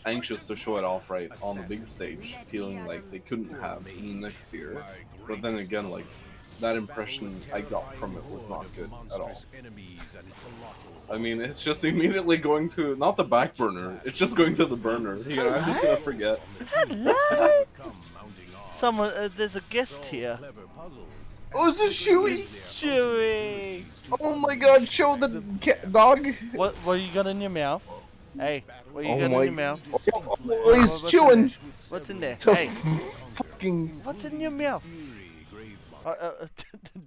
anxious to show it off right on the big stage, feeling like they couldn't have next year. But then again, like that impression I got from it was not good at all. I mean, it's just immediately going to not the back burner; it's just going to the burner. You know, I'm just gonna forget. Hello? Someone, there's a guest here. Oh, is it Chewy? Chewy! Oh my God! Show the dog. What you got in your mouth? Hey, what you Oh got my- in your mouth? Oh, he's What's in chewing. there? What's in there? To Hey, fucking what's in your mouth?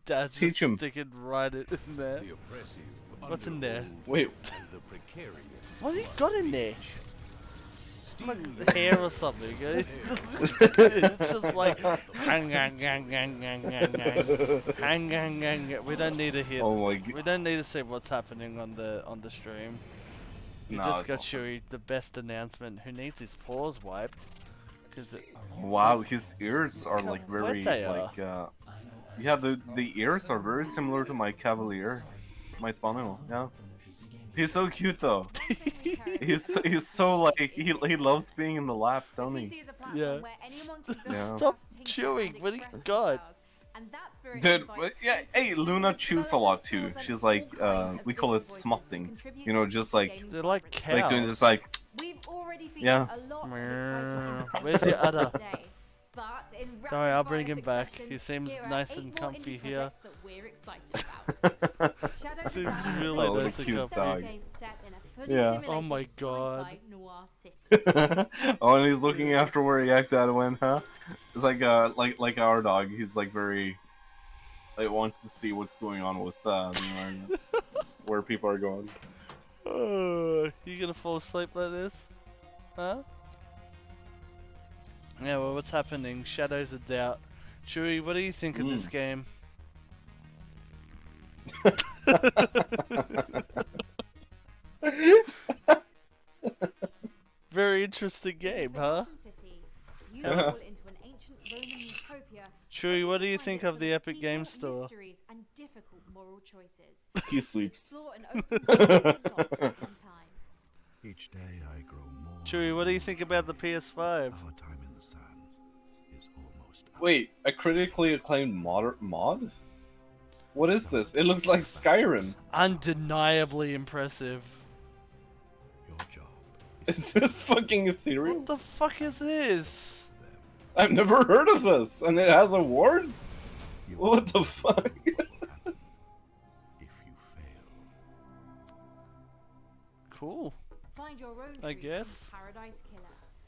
Dad's Teach just him. sticking right in there. What's in there? Wait. What have you got in there? Like hair or something. Eh? It's just like hang, hang, hang, hang, hang, hang, hang, hang, hang, hang. We don't need to hit. Oh my God. We don't need to see what's happening on the stream. We No, just it's got not Chewy the best announcement. Who needs his paws wiped? Cause it, Wow, his ears are like very What they like yeah, the ears are very similar to my Cavalier, my Spaniel. Yeah, he's so cute though. he's so like he loves being in the lap, don't he? Yeah. Yeah. Stop chewing. What do you got? Dude, yeah, hey, Luna chews a lot too. She's like, we call it smutting. You know, just like They're like cows. like doing this like, yeah. Where's your udder? But in Don't worry, I'll bring him back. He seems nice and comfy here. Seems really Oh, nice the and cute comfy. dog. Yeah. Oh my god. Oh, and he's looking after where Yak went, huh? It's like like our dog. He's like very like wants to see what's going on with the environment, where people are going. You gonna fall asleep like this? Huh? Yeah, well, what's happening? Shadows of Doubt. Chewy, what do you think of this game? Very interesting game, huh? Chewy, what do you think of the Epic Games Store? He sleeps. Each day I grow more. Chewy, what do you think about the PS5? Wait, a critically acclaimed mod? What is this? It looks like Skyrim. Undeniably impressive. Is this fucking ethereal? What the fuck is this? I've never heard of this, and it has awards? What the fuck? Cool. find your own I truth guess. from Paradise Killer.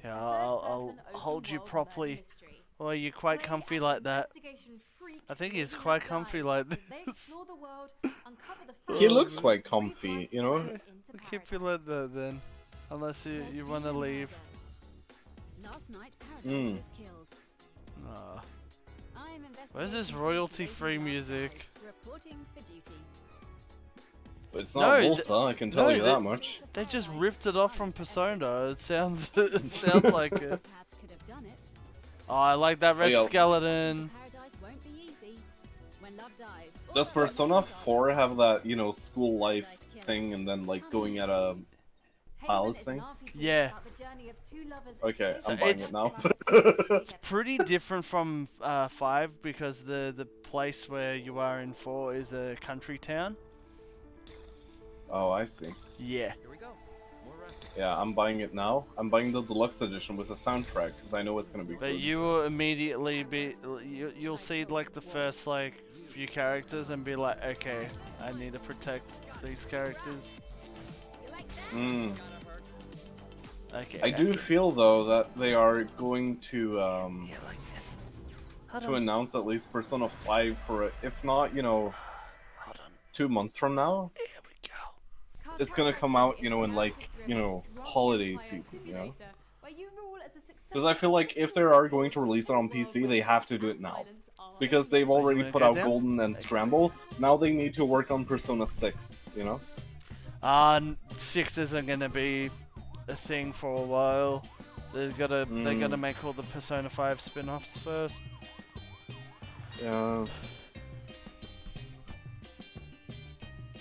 Yeah, A I'll first-person hold you open-world properly. murder mystery. Oh, you're quite Play comfy as like that. investigation freak I think he's Lady quite Love comfy Dies like as this. they explore the world, uncover the He facts, looks and quite breathe comfy, life you know. back into Keep you like that then. Unless you want to leave. Last night, Paradise Mm. was killed. Aw. I am Where's this investigating royalty-free Lady Love music? Dies, reporting for duty. It's not Volta, I can tell you they, that much. They just ripped it off from Persona. It sounds it sounds like it. Paths could have done it. Oh, I like that red yeah. skeleton. Paradise won't be easy. When love dies, Does Persona 4 have that, you know, school life thing and then like going at a palace thing? Yeah. Okay, So I'm buying it's- it now. It's pretty different from 5 because the place where you are in 4 is a country town. Oh, I see. Yeah. Yeah, I'm buying it now. I'm buying the deluxe edition with the soundtrack because I know it's gonna be But good. you will immediately be you'll see like the first like few characters and be like, okay, I need to protect these characters. Mm. Okay. I do feel though that they are going to announce at least Persona 5 for it. If not, you know, 2 months from now. It's gonna come out, you know, in like, you know, holiday season, you know. Because I feel like if they are going to release it on PC, they have to do it now. Because they've already wanna put go out down? Golden and Scramble, now they need to work on Persona 6, you know? 6 isn't gonna be a thing for a while. They gotta make all the Persona 5 spin-offs first. Yeah.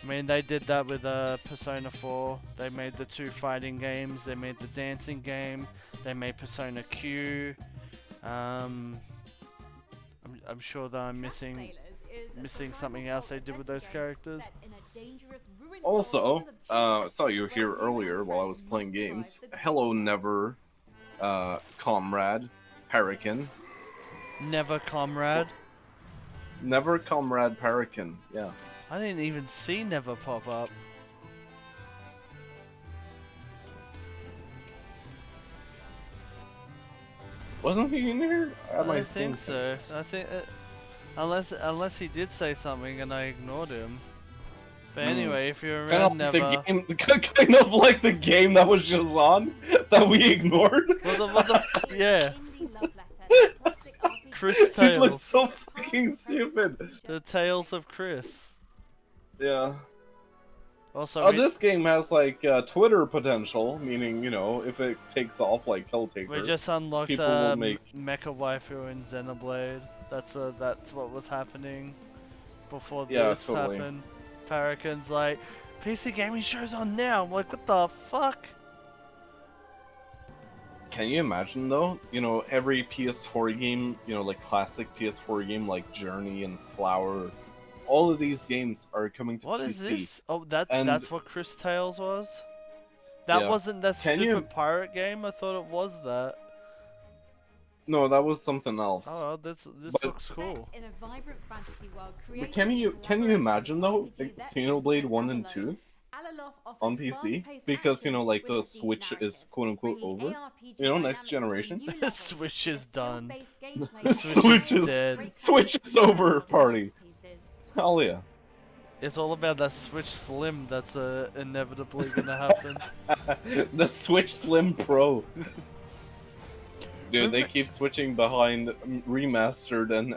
I mean, they did that with Persona 4. They made the 2 fighting games. They made the dancing game. They made Persona Q. I'm sure that I'm missing something else they did with those characters. Also, saw you here earlier while I was playing games. Hello, Never, Comrade, Parakin. Never Comrade. Never Comrade Parakin, yeah. I didn't even see Never pop up. Wasn't he in here? I think so. I think unless he did say something and I ignored him. But anyway, if you're around kind Never, of, kind of like the game that was just on that we ignored. yeah. Chris Dude Tales. looks so fucking stupid. The Tales of Chris. Yeah. Also, oh, this game has like Twitter potential, meaning, you know, if it takes off like Helltaker, we just unlocked people will make. Mecha Waifu in Xenoblade. That's what was happening before Yeah, this totally. happened. Parakin's like, PC gaming show's on now. I'm like, what the fuck? Can you imagine though? You know, every PS4 game, you know, like classic PS4 game like Journey and Flower, all of these games are coming to What PC. is this? Oh, And- that's what Chris Tales was? That Yeah. wasn't that Can stupid you- pirate game? I thought it was that. No, that was something else. Oh, this But- looks cool. In a vibrant fantasy world But created can you in imagine though, like Xenoblade 1 and 2 on PC? Because, you know, like the Switch is quote unquote over. You know, next generation. Switch is done. Switch is dead. Switch is over, party. Hell yeah. It's all about that Switch Slim that's inevitably gonna happen. The Switch Slim Pro. Dude, they keep switching behind remastered and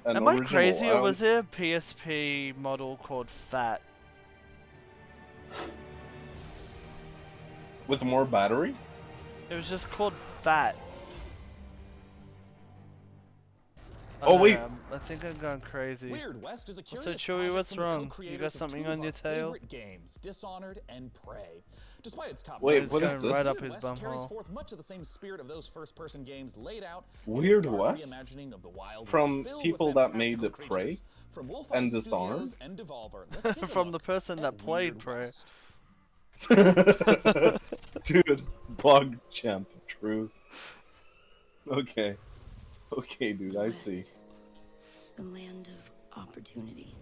Am I original. crazy or was there a PSP model called Fat? With more battery? It was just called Fat. Oh, wait. I think I'm going crazy. Weird West is a So curious Chewy, project what's from the wrong? You co-creators got of something two on of your our tail? favorite games, Dishonored and Prey. Despite its top Wait, ratings, what is going this? right up Weird his West carries bumhole. forth much of the same spirit of those first-person games laid out Weird in a dark West? reimagining of the Wild From West, filled people with that made the fantastical Prey creatures. From Wolfeye and Studios Dishonored? and Devolver. Let's take a From the look person at that played Weird Prey. West. Dude, bug champ, true. Okay. Okay, dude, I see. The land of opportunity.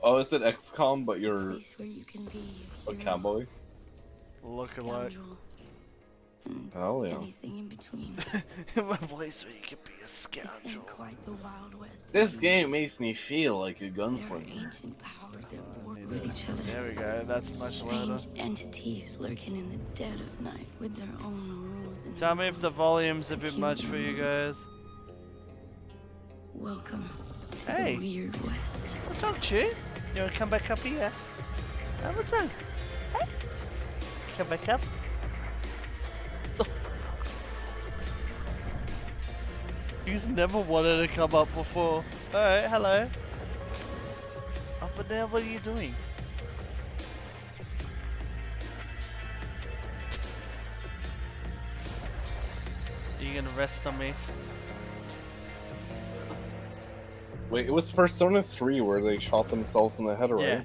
Oh, is it XCOM, but you're Place where you can be a your cowboy? Look alike. scoundrel, and Hell yeah. anything in between. In my place where you can be a This scoundrel. ain't quite the Wild West. This game makes me feel like a There are gunslinger. ancient powers that work with each other. There we go, that's much louder. Strange entities lurking in the dead of night with their own rules. And Tell me if the volume's a bit much for you guys. welcome to Hey. the Weird West. What's wrong, Chew? You wanna come back up here? Oh, what's wrong? Hey? Come back up. He's never wanted to come up before. Alright, hello. Up and down, what are you doing? Are you gonna rest on me? Wait, it was Persona 3 where they shot themselves in the head, right? Yeah.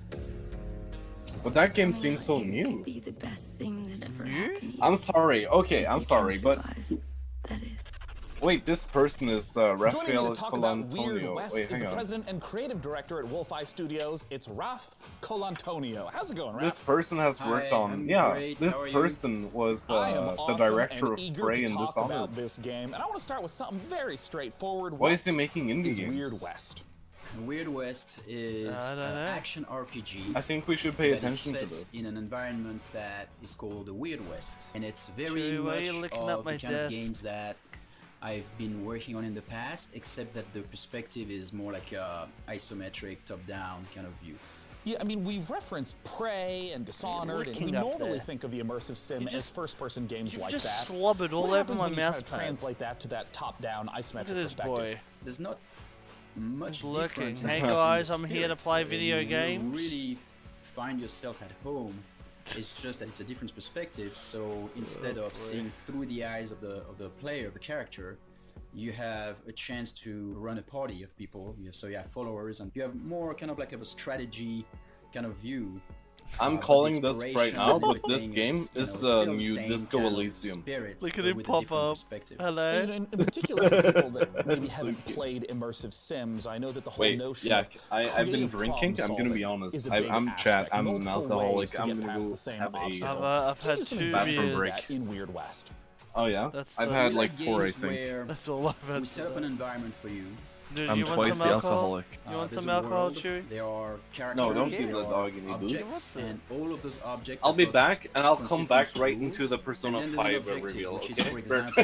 But that game seems so new. Be the best thing that ever happened to you. I'm sorry. Okay, I'm sorry, but wait, this person is Joining me Raphael to talk about Weird Colantonio. West Wait, is hang the on. president and creative director at Wolf-Eye Studios. It's Raph Colantonio. How's it going, Raph? This person has worked on. This person was I am the awesome director and of eager Prey to and talk Dishonored. about this game, and I want to start with something very straightforward. Why is What he making indie is games? Weird West? Weird West is I don't an know. action RPG. I think we should pay that is attention to set this. in an environment that is called the Weird West, and it's very Chewie, why are much you looking of up my the kind of desk? games that I've been working on in the past, except that the perspective is more like a isometric, top-down kind of view. Yeah, I mean, we've referenced Prey and Dishonored, and we looking up normally there? think of the immersive sim You as just- first-person games you've like just that. slobbered all What over happens my when you try mouse to pad? translate that to that top-down isometric Look at this perspective? boy. There's not much Just looking. difference Hey in the guys, I'm here to spirit. play video When you games. really find yourself at home. It's just that it's a different perspective. So instead Oh, of boy. seeing through the eyes of the player, of the character, you have a chance to run a party of people. So you have followers, and you have more kind of like a strategy kind of view. I'm but the calling this right exploration now, and but this everything game you is know, still new same Disco kind of Elysium. spirit, Look at but him with a pop different up. perspective. Hello. And in particular, for people that maybe haven't played immersive sims, I know that the whole Wait, notion yeah, of I've been creative drinking. problem I'm gonna be solving honest. is a big I'm chat. aspect. I'm an Multiple ways alcoholic. to I'm get gonna past go the same have obstacle. I've Give had you some 2 examples beers. of that in Weird West. Oh yeah, That's I've the- had We like 4, I games think. where That's all I've had. we set up an environment for you. Dude, I'm you want twice some the alcohol? alcoholic. You want There's some a alcohol, world, Chewie? There are characters. No, don't there give the are dog any objects, booze. and all of those objects. I'll be have got back, and I'll come consistent back right rules, into the Persona and then there's an 5 objective, reveal. which is, Okay. for example,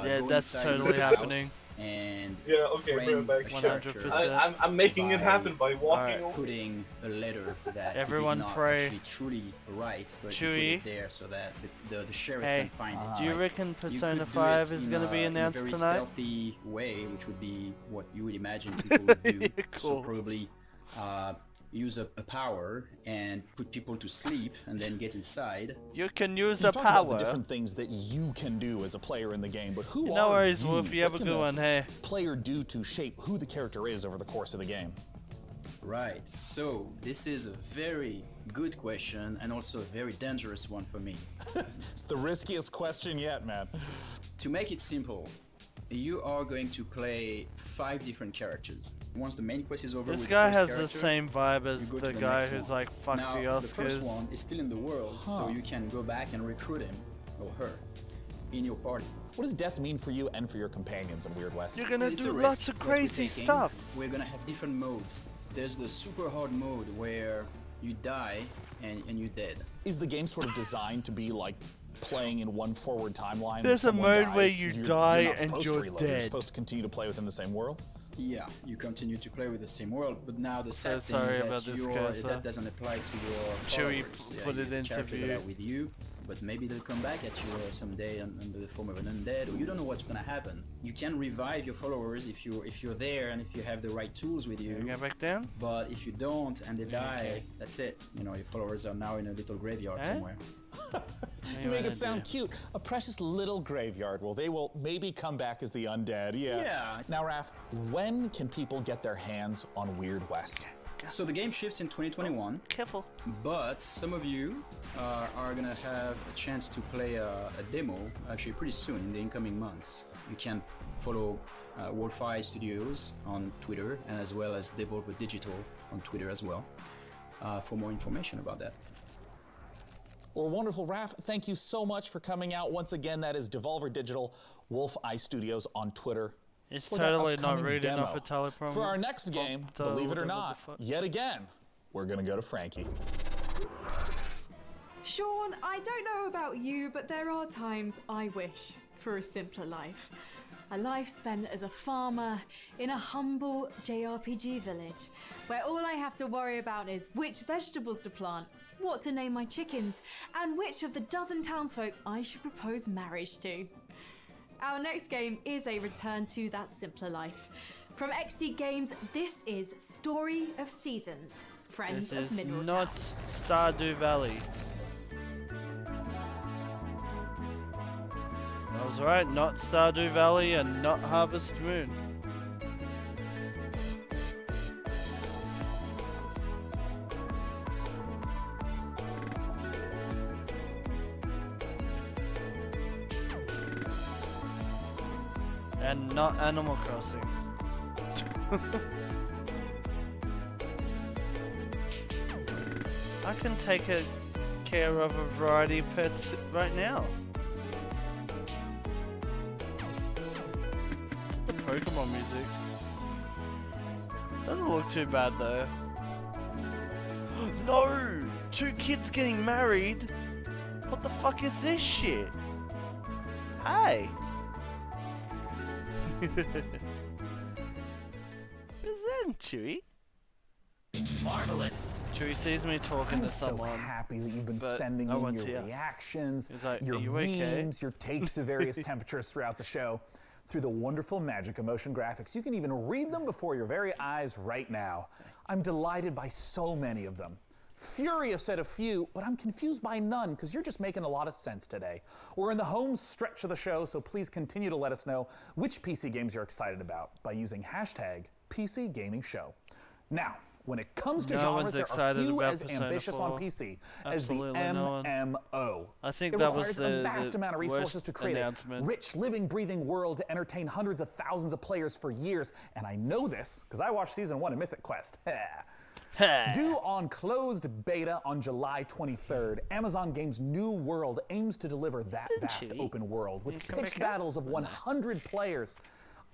Yeah, go that's inside totally your house happening. And Yeah, okay, frame bring it the back. character 100%. I'm making it by, happen by walking over. putting a letter that Everyone he did not pray. actually truly write, but he Chewie. put it there so that the sheriff Hey, can find it. do you Right? reckon You Persona could do 5 it is in going to be a announced very tonight? stealthy way, which would be what you would imagine people would do. So Cool. probably use a power and put people to sleep and then get inside. You can use You've a talked about the power. different things that you can do as a player in the game, but who No are worries, you? Wolf, you have What a can good one, hey. player do to shape who the character is over the course of the game? Right, so this is a very good question and also a very dangerous one for me. It's the riskiest question yet, man. To make it simple, you are going to play 5 different characters. Once the main quest is over, This with guy the has first the character, same vibe as you go the to guy next who's one. like, fuck now, the the first Oscars. one is still in the world, so you can go back and recruit him or her in your party. What does death mean for you and for your companions in Weird West? You're gonna It's do a lots risk of that we're crazy taking. stuff. We're gonna have different modes. There's the super hard mode where you die and you're dead. Is the game sort of designed to be like playing in one forward timeline? There's a When someone mode where dies, you you're die not and supposed you're to reload. You're dead. supposed to continue to play within the same world? Yeah, you continue to play with the same world, but now the sad thing sorry is that about this, guys, that doesn't apply to your Chewie followers. put it the into characters that view. are with you, but maybe they'll come back at you someday under the form of an undead, or you don't know what's gonna happen. You can revive your followers if you're there and if you have the right tools with you. Go back down? But if you don't and they die, Okay. that's it. You know, your followers are now in a little graveyard somewhere. You make it sound cute. A precious little graveyard. Well, they will maybe come back as the undead. Yeah. Yeah. Now, Raph, when can people get their hands on Weird West? So the game ships in 2021. Careful. But some of you are gonna have a chance to play a demo actually pretty soon in the incoming months. You can follow Wolf-Eye Studios on Twitter and as well as Devolver Digital on Twitter as well for more information about that. or wonderful Raph, thank you so much for coming out. Once again, that is Devolver Digital, Wolf Eye Studios on Twitter. It's for that totally not upcoming reading demo. off a teleprompter. For our next game, believe it or not, yet again, we're going to go to Frankie. Sean, I don't know about you, but there are times I wish for a simpler life. A life spent as a farmer in a humble JRPG village, where all I have to worry about is which vegetables to plant, what to name my chickens, and which of the dozen townsfolk I should propose marriage to. Our next game is a return to that simpler life. From XC Games, this is Story of Seasons, Friends This of is Mineral not Town. Stardew Valley. I was right, not Stardew Valley and not Harvest Moon. And not Animal Crossing. I can take care of a variety of pets right now. The Pokemon music doesn't look too bad though. No! 2 kids getting married? What the fuck is this shit? Hey! Is that Chewy? Marvelous. Chewy sees me talking I'm to so someone. happy that you've been but sending no in one's your here. reactions, He's like, your "Are you memes, okay?" your takes to various temperatures throughout the show through the wonderful Magic Emotion graphics. You can even read them before your very eyes right now. I'm delighted by so many of them. Furious at a few, but I'm confused by none because you're just making a lot of sense today. We're in the home stretch of the show, so please continue to let us know which PC games you're excited about by using hashtag PC Gaming Show. Now, when it comes to No genres, one's there are excited few about as Persona ambitious 4. on PC as the Absolutely no one. MMO. I think It that requires was a vast the amount of resources worst to create announcement. a rich, living, breathing world to entertain hundreds of thousands of players for years. And I know this because I watched Season 1 of Mythic Quest. Due on closed beta on July 23rd, Amazon Games' New World aims to deliver that vast open world with pitched battles of 100 players.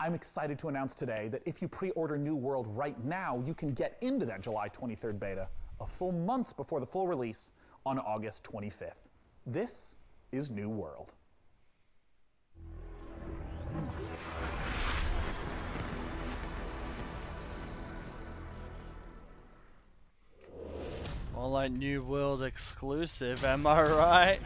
I'm excited to announce today that if you pre-order New World right now, you can get into that July 23rd beta a full month before the full release on August 25th. This is New World. More like New World exclusive, am I right?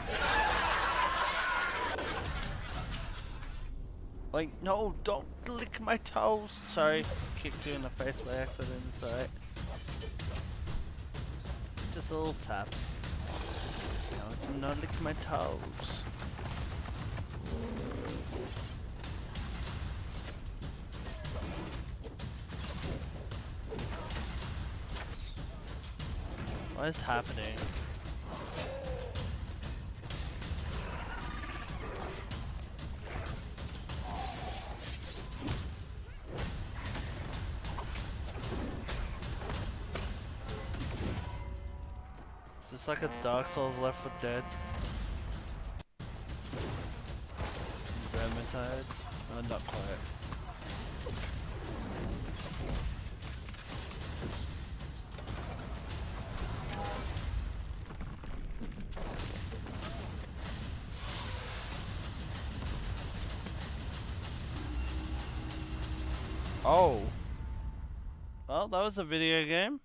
Like, no, don't lick my toes. Sorry, kicked you in the face by accident, it's alright. Just a little tap. No, do not lick my toes. What is happening? Is this like a Dark Souls Left 4 Dead? Vermintide? Oh, not quite. Oh. Well, that was a video game.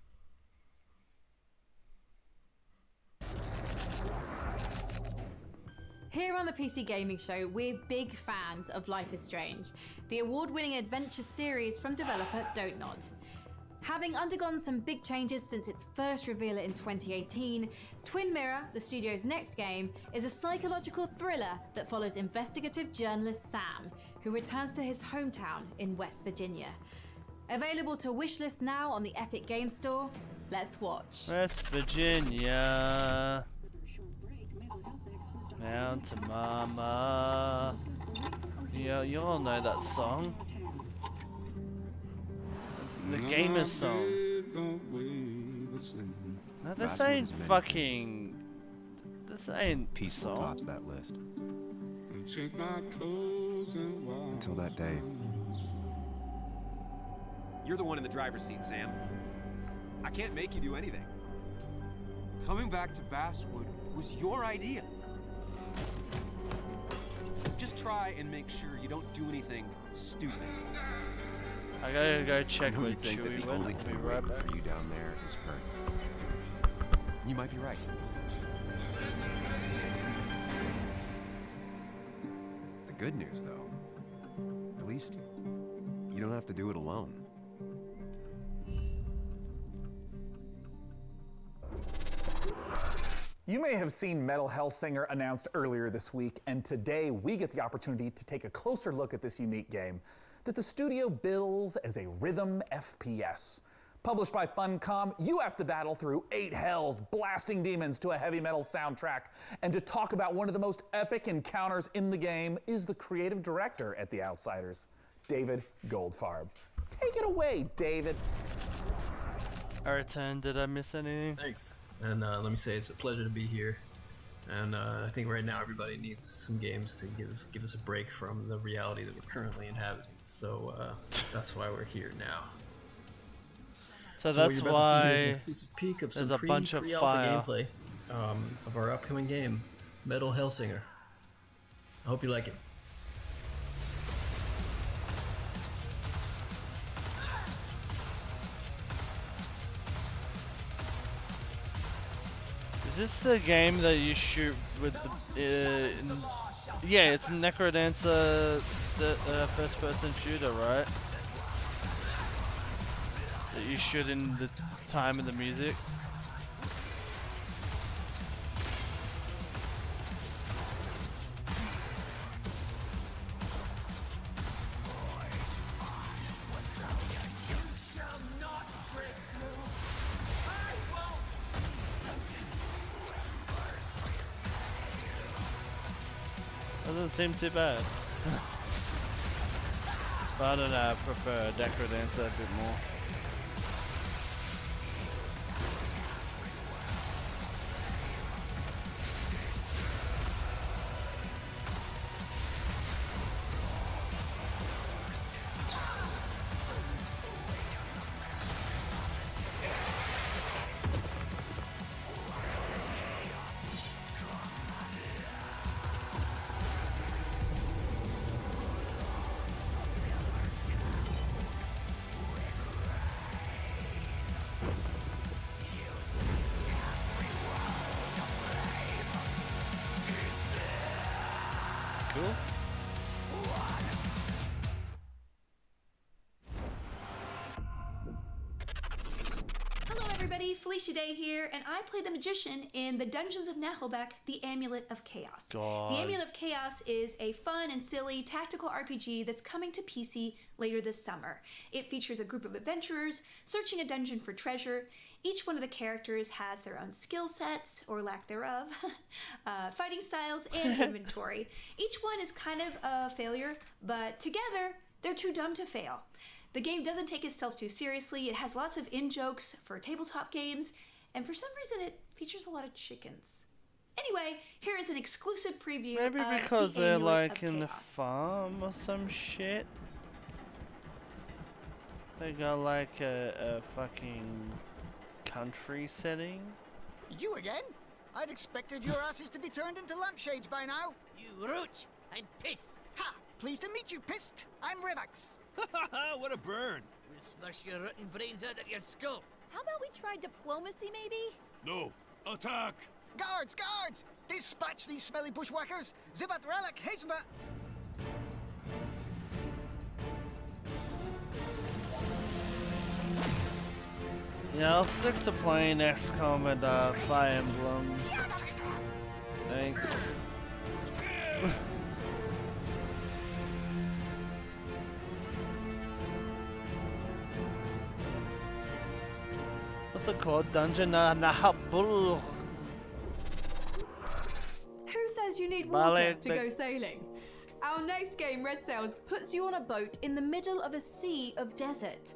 Here on the PC Gaming Show, we're big fans of Life is Strange, the award-winning adventure series from developer Don't Nod. Having undergone some big changes since its first reveal in 2018, Twin Mirror, the studio's next game, is a psychological thriller that follows investigative journalist Sam, who returns to his hometown in West Virginia. Available to wishlist now on the Epic Game Store. Let's watch. West Virginia. Mountain Mama. Yeah, you all know that song. The gamer song. No, this ain't fucking. This ain't Peaceful song. tops that list. Until that day. You're the one in the driver's seat, Sam. I can't make you do anything. Coming back to Basswood was your idea. Just try and make sure you don't do anything stupid. I gotta go check I know you with think that Chewie. the When only we thing right waiting back. for you down there is her. You might be right. The good news, though, at least you don't have to do it alone. You may have seen Metal Hellsinger announced earlier this week, and today we get the opportunity to take a closer look at this unique game that the studio bills as a rhythm FPS. Published by Funcom, you have to battle through 8 hells, blasting demons to a heavy metal soundtrack. And to talk about one of the most epic encounters in the game is the creative director at The Outsiders, David Goldfarb. Take it away, David. Alright, did I miss anything? Thanks. And let me say it's a pleasure to be here. And I think right now everybody needs some games to give us a break from the reality that we're currently inhabiting. So that's why we're here now. So what that's you're about to see here is why an exclusive peek of some there's a bunch of pre-alpha fire. gameplay of our upcoming game, Metal Hellsinger. I hope you like it. Is this the game that you shoot with the... yeah, it's Necrodancer, the first-person shooter, right? That you shoot in the time of the music. Doesn't seem too bad. But I don't know, I prefer Necrodancer a bit more. Cool. Hello everybody, Felicia Day here, and I play the Magician in the Dungeons of Nahelbeck, The Amulet of Chaos. God. The Amulet of Chaos is a fun and silly tactical RPG that's coming to PC later this summer. It features a group of adventurers searching a dungeon for treasure. Each one of the characters has their own skill sets, or lack thereof, fighting styles, and inventory. Each one is kind of a failure, but together, they're too dumb to fail. The game doesn't take itself too seriously. It has lots of in-jokes for tabletop games, and for some reason it features a lot of chickens. Anyway, here is an exclusive preview Maybe of because the they're Amulet like of in the Chaos. farm or some shit. They got like a fucking country setting. You again? I'd expected your asses to be turned into lampshades by now. You roach! I'm pissed. Ha! Pleased to meet you, pissed. I'm Revax. What a burn! We'll smash your rotten brains out of your skull. How about we try diplomacy, maybe? No, attack! Guards, guards! Dispatch these smelly bushwhackers. Zivat relic hizbat. Yeah, I'll stick to playing XCOM and Fire Emblem. Thanks. What's it called? Dungeon Nahabul. Who says you need Vale, water to the- go sailing? Our next game, Red Sails, puts you on a boat in the middle of a sea of desert.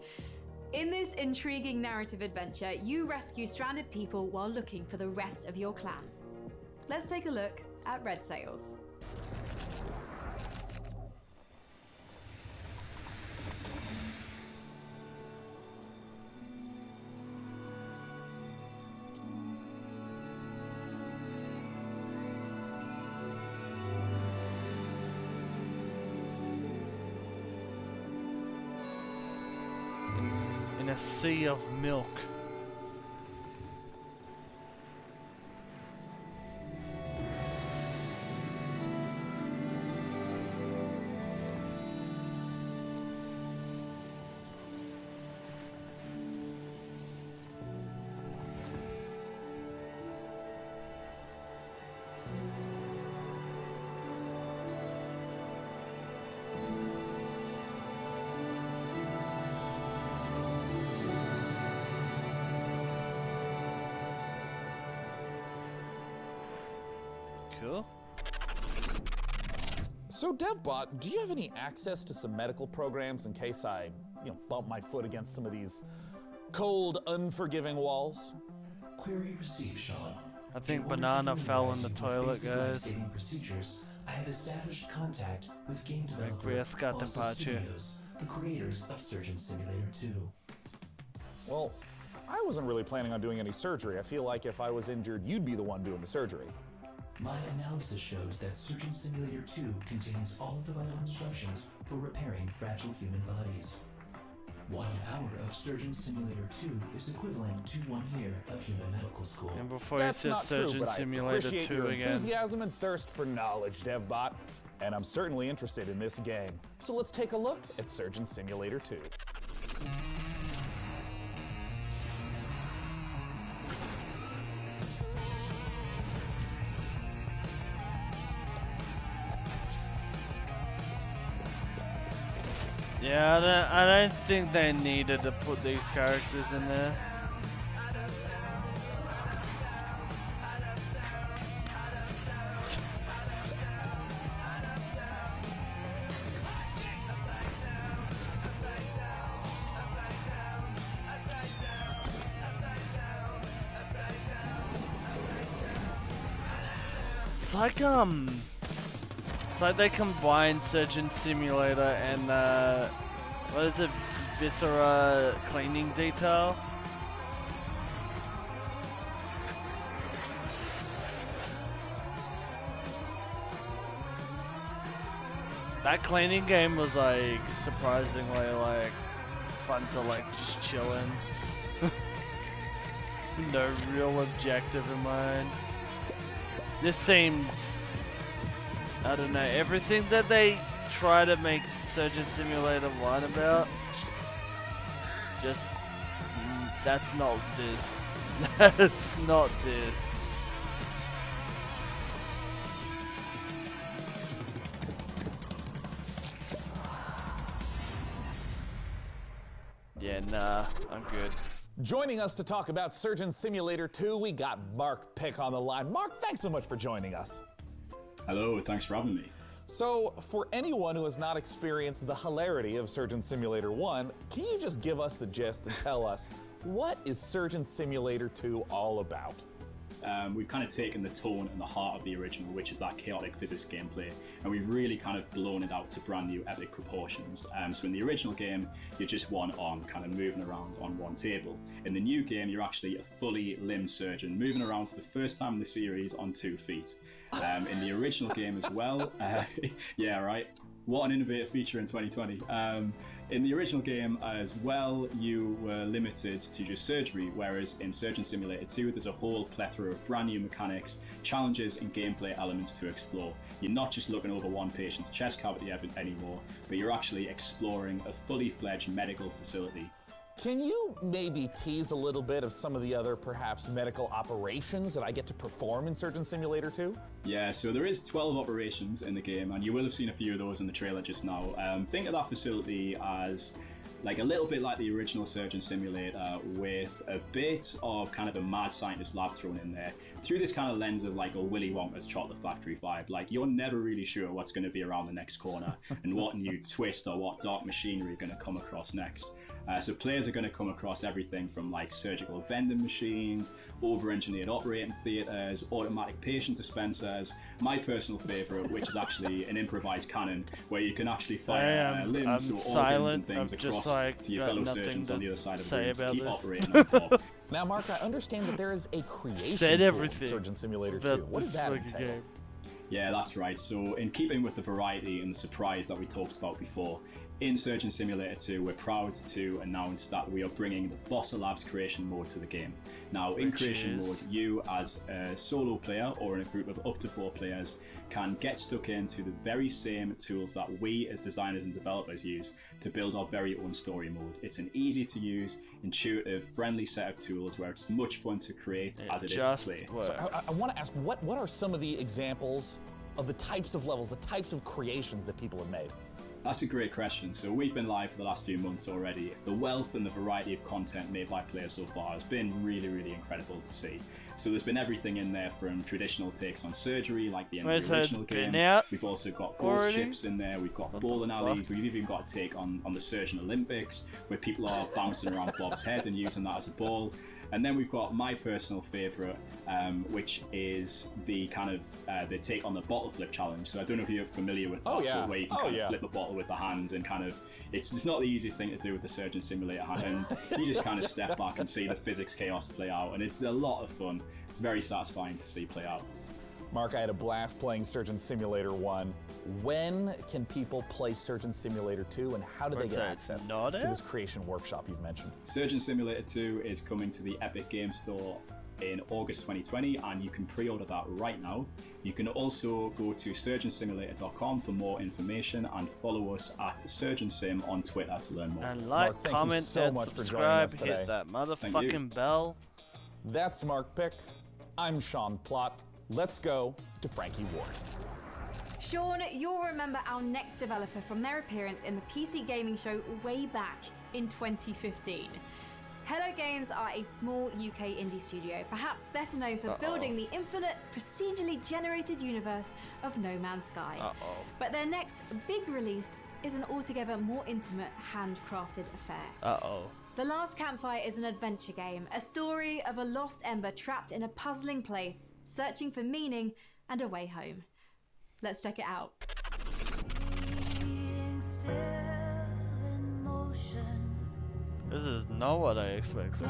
In this intriguing narrative adventure, you rescue stranded people while looking for the rest of your clan. let's take a look at Red Sails. In a sea of milk. Cool. So DevBot, do you have any access to some medical programs in case I, bump my foot against some of these cold, unforgiving walls? Query received, Sean. I think Banana fell in the toilet, guys. Procedures, I have established contact with game developer Rescate Boston Pace. Studios, the creators of Surgeon Simulator 2. Well, I wasn't really planning on doing any surgery. I feel like if I was injured, you'd be the one doing the surgery. My analysis shows that Surgeon Simulator 2 contains all of the vital instructions for repairing fragile human bodies. 1 hour of Surgeon Simulator 2 is equivalent to 1 year of human medical school. And before That's it says not Surgeon true, but Simulator I appreciate 2 your again. enthusiasm and thirst for knowledge, DevBot, and I'm certainly interested in this game. So let's take a look at Surgeon Simulator 2. Yeah, I don't think they needed to put these characters in there. It's like they combined Surgeon Simulator and what is it, Viscera cleaning detail. That cleaning game was like surprisingly like fun to like just chill in. No real objective in mind. This seems, I don't know, everything that they try to make Surgeon Simulator 1 about, just, that's not this. That's not this. Yeah, nah, I'm good. Joining us to talk about Surgeon Simulator 2, we got Mark Pick on the line. Mark, thanks so much for joining us. Hello, thanks for having me. So, for anyone who has not experienced the hilarity of Surgeon Simulator 1, can you just give us the gist and tell us, what is Surgeon Simulator 2 all about? We've kind of taken the tone and the heart of the original, which is that chaotic physics gameplay, and we've really kind of blown it out to brand new epic proportions. So in the original game, you're just one arm kind of moving around on one table. In the new game, you're actually a fully limbed surgeon moving around for the first time in the series on 2 feet. In the original game as well, yeah, right. What an innovative feature in 2020. In the original game as well, you were limited to just surgery, whereas in Surgeon Simulator 2, there's a whole plethora of brand new mechanics, challenges, and gameplay elements to explore. You're not just looking over one patient's chest cavity anymore, but you're actually exploring a fully fledged medical facility. Can you maybe tease a little bit of some of the other, perhaps, medical operations that I get to perform in Surgeon Simulator 2? Yeah, so there is 12 operations in the game, and you will have seen a few of those in the trailer just now. Think of that facility as like a little bit like the original Surgeon Simulator, with a bit of kind of a mad scientist lab thrown in there, through this kind of lens of like a Willy Wonka's Chocolate Factory vibe. Like, you're never really sure what's going to be around the next corner and what new twist or what dark machinery you're going to come across next. So players are going to come across everything from like surgical vending machines, over-engineered operating theatres, automatic patient dispensers. My personal favourite, which is actually an improvised cannon, where you can actually fire limbs or organs and things across to your fellow surgeons on the other side of the room to keep operating on top. Now, Mark, I understand that there is a creation Said tool in everything Surgeon Simulator 2. What does that entail? Yeah, that's right. So in keeping with the variety and the surprise that we talked about before, in Surgeon Simulator 2, we're proud to announce that we are bringing the Bossa Labs creation mode to the game. Now, in creation mode, you as a solo player or in a group of up to 4 players can get stuck into the very same tools that we as designers and developers use to build our very own story mode. It's an easy to use, intuitive, friendly set of tools where it's as much fun to create as it is to play. So I want to ask, what are some of the examples of the types of levels, the types of creations that people have made? That's a great question. So we've been live for the last few months already. The wealth and the variety of content made by players so far has been really, really incredible to see. So there's been everything in there from traditional takes on surgery, like the end of the original game. We've also got ghost ships in there. We've got bowling alleys. We've even got a take on the Surgeon Olympics, where people are bouncing around Bob's head and using that as a ball. And then we've got my personal favourite, which is the kind of the take on the bottle flip challenge. So I don't know if you're familiar with that, but where you can kind of flip a bottle with the hands and kind of, it's not the easiest thing to do with the Surgeon Simulator hand. And you just kind of step back and see the physics chaos play out, and it's a lot of fun. It's very satisfying to see play out. Mark, I had a blast playing Surgeon Simulator 1. When can people play Surgeon Simulator 2, and how do they get access to this creation workshop you've mentioned? Surgeon Simulator 2 is coming to the Epic Game Store in August 2020, and you can pre-order that right now. You can also go to surgeonsimulator.com for more information and follow us at SurgeonSim on Twitter to learn more. And like, Mark, comment, so and much for joining subscribe, us today. hit that motherfucking bell. That's Mark Pick. I'm Sean Plott. Let's go to Frankie Ward. Sean, you'll remember our next developer from their appearance in the PC Gaming Show way back in 2015. Hello Games are a small UK indie studio, perhaps better known for building the infinite, procedurally generated universe of No Man's Sky. But their next big release is an altogether more intimate, handcrafted affair. The Last Campfire is an adventure game, a story of a lost ember trapped in a puzzling place, searching for meaning and a way home. Let's check it out. This is not what I expected.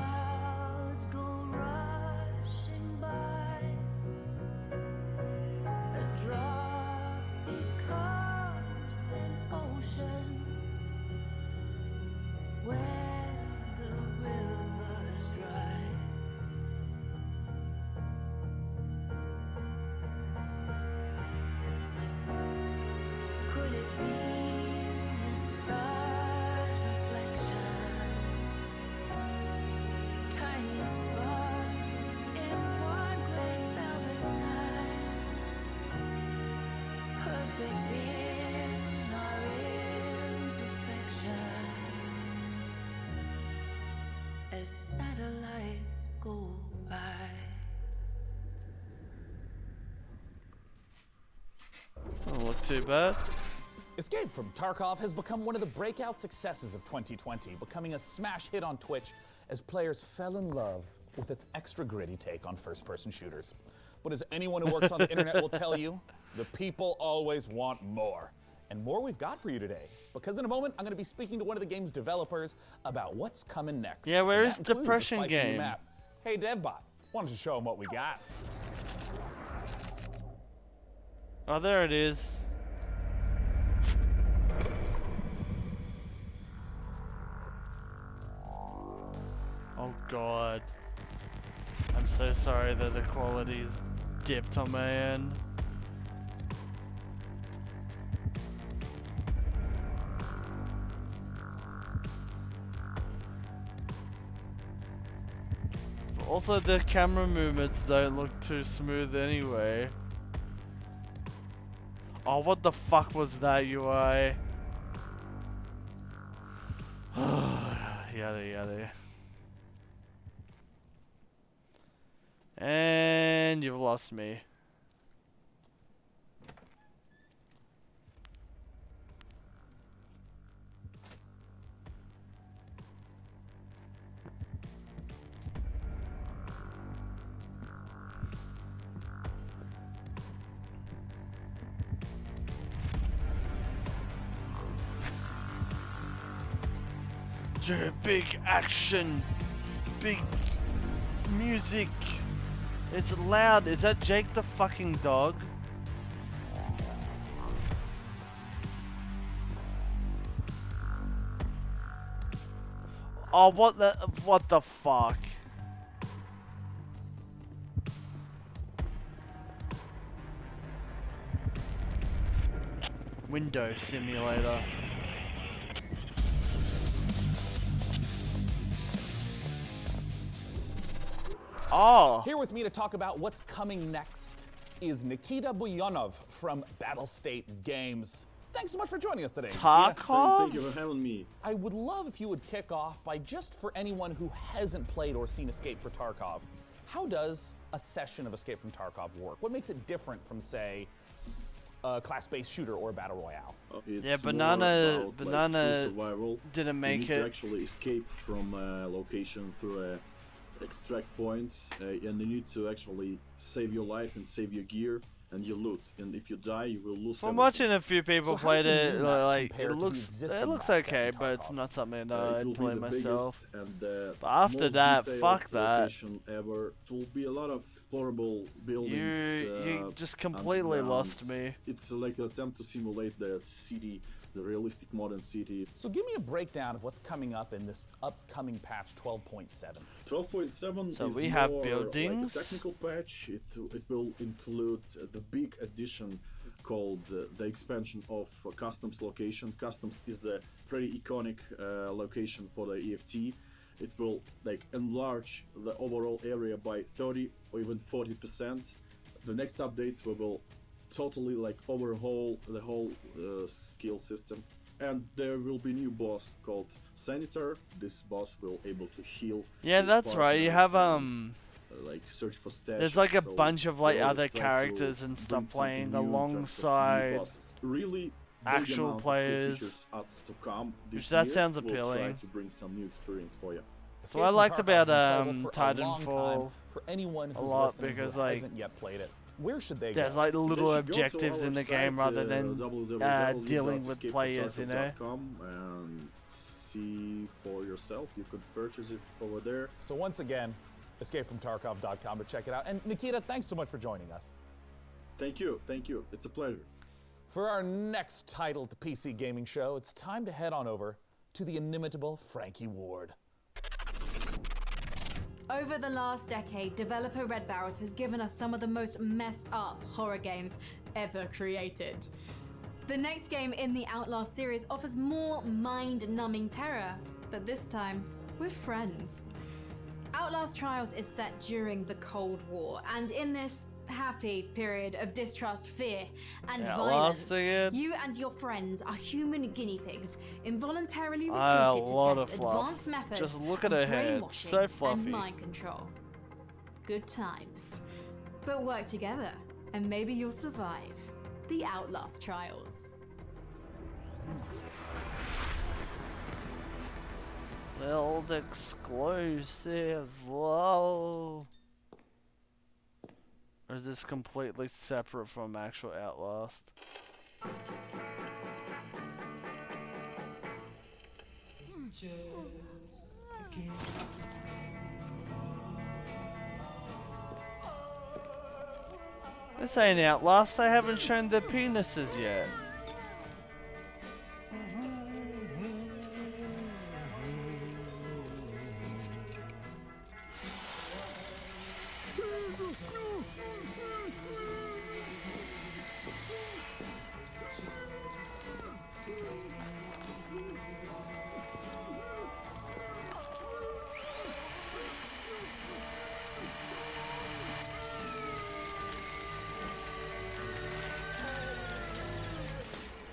Doesn't look too bad. Escape from Tarkov has become one of the breakout successes of 2020, becoming a smash hit on Twitch as players fell in love with its extra gritty take on first-person shooters. But as anyone who works on the internet will tell you, the people always want more. And more we've got for you today, because in a moment I'm going to be speaking to one of the game's developers about what's coming next. Yeah, where And is that includes a Depression spicy new Game? map. Hey DevBot, why don't you show them what we got? Oh, there it is. Oh god. I'm so sorry that the quality's dipped on my end. Also, the camera movements don't look too smooth anyway. Oh, what the fuck was that UI? Yada yada. And you've lost me. monster, big action, big music. It's loud. Is that Jake the fucking dog? Oh, what the fuck? Window simulator. Oh! Here with me to talk about what's coming next is Nikita Buyanov from Battlestate Games. Thanks so much for joining us today. Tarkov? Thank you for having me. I would love if you would kick off by, just for anyone who hasn't played or seen Escape from Tarkov, how does a session of Escape from Tarkov work? What makes it different from, say, a class-based shooter or a battle royale? It's yeah, Banana more about, like, survival. didn't make you need it. to actually escape from a location through extract points, and you need to actually save your life and save your gear and your loot. And if you die, you will lose. From everything. watching a few people played it, like compared it to the looks existing map okay, but it's not something that it I'd will play be the myself. biggest and But after most that, detailed fuck that. location ever. It will be a lot of explorable buildings. You just completely lost undergrounds. me. It's like an attempt to simulate the city, the realistic modern city. So give me a breakdown of what's coming up in this upcoming patch 12.7. 12.7 So is we have more buildings. like a technical patch. It will include the big addition called the expansion of Customs location. Customs is the pretty iconic location for the EFT. It will like enlarge the overall area by 30 or even 40%. The next updates will totally like overhaul the whole skill system, and there will be new boss called Senator. This boss will able to heal. Yeah, his that's right. You have partners and, like search for stashes. There's like a so bunch of like they always other try to characters and bring stuff something playing new in terms of new alongside bosses. Really big actual amount of players. features are to come this Which that year. sounds We'll try appealing. to bring some new experience for you. So I liked about Titanfall Titanfall for anyone a who's lot listening because who like hasn't yet played it. Where should they there's go? like little They should go to objectives our in the site, game rather than dealing with players, you know. www.escapefortarkov.com and see for yourself. You could purchase it over there. So once again, escapefromtarkov.com to check it out. And Nikita, thanks so much for joining us. Thank you. It's a pleasure. For our next titled PC gaming show, it's time to head on over to the inimitable Frankie Ward. Over the last decade, developer Red Barrels has given us some of the most messed up horror games ever created. The next game in the Outlast series offers more mind-numbing terror, but this time with friends. Outlast Trials is set during the Cold War, and in this happy period of distrust, fear, and violence, you and your friends are human guinea pigs, involuntarily recruited to test advanced methods Just look at of her hair, brainwashing so and fluffy. mind control. Good times. But work together, and maybe you'll survive the Outlast Trials. Build exclusive. Whoa. Or is this completely separate from actual Outlast? This ain't Outlast. They haven't shown their penises yet.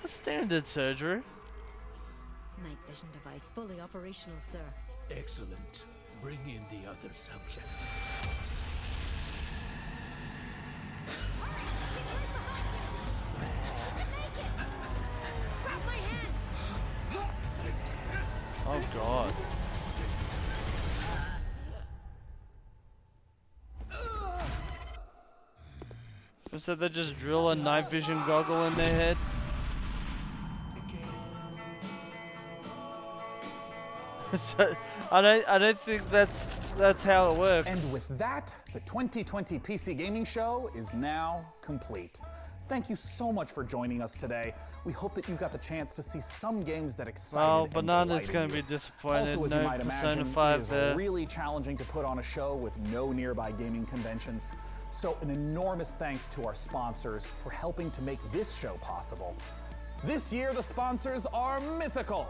Standard surgery. Night vision device fully operational, sir. Excellent. Bring in the other subjects. Oh god. So they just drill a night vision goggle in their head? I don't think that's how it works. And with that, the 2020 PC Gaming Show is now complete. Thank you so much for joining us today. We hope that you got the chance to see some games that excited Well, and Banana's delighted going to you. be disappointed. Also, as No you might Persona imagine, 5 it is there. really challenging to put on a show with no nearby gaming conventions. So an enormous thanks to our sponsors for helping to make this show possible. This year, the sponsors are Mythical,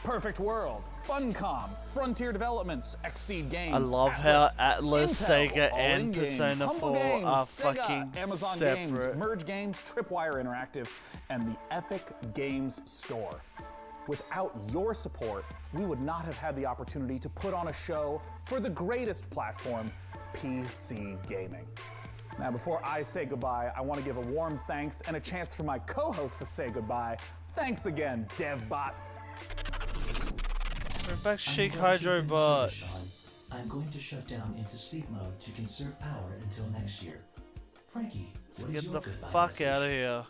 Perfect World, Funcom, Frontier Developments, Exceed Games, I love how Atlas, Intel, Sega, All and In Games, Persona Humble 4 Games, are Sega, fucking Amazon separate. Games, Merge Games, Tripwire Interactive, and the Epic Games Store. Without your support, we would not have had the opportunity to put on a show for the greatest platform, PC gaming. Now, before I say goodbye, I want to give a warm thanks and a chance for my co-host to say goodbye. Thanks again, DevBot. We're back, Shake I'm going to Hydro keep Bot. it, Sean. I'm going to shut down into sleep mode to conserve power until next year. Frankie, So what is get your the goodbye fuck message? out of here.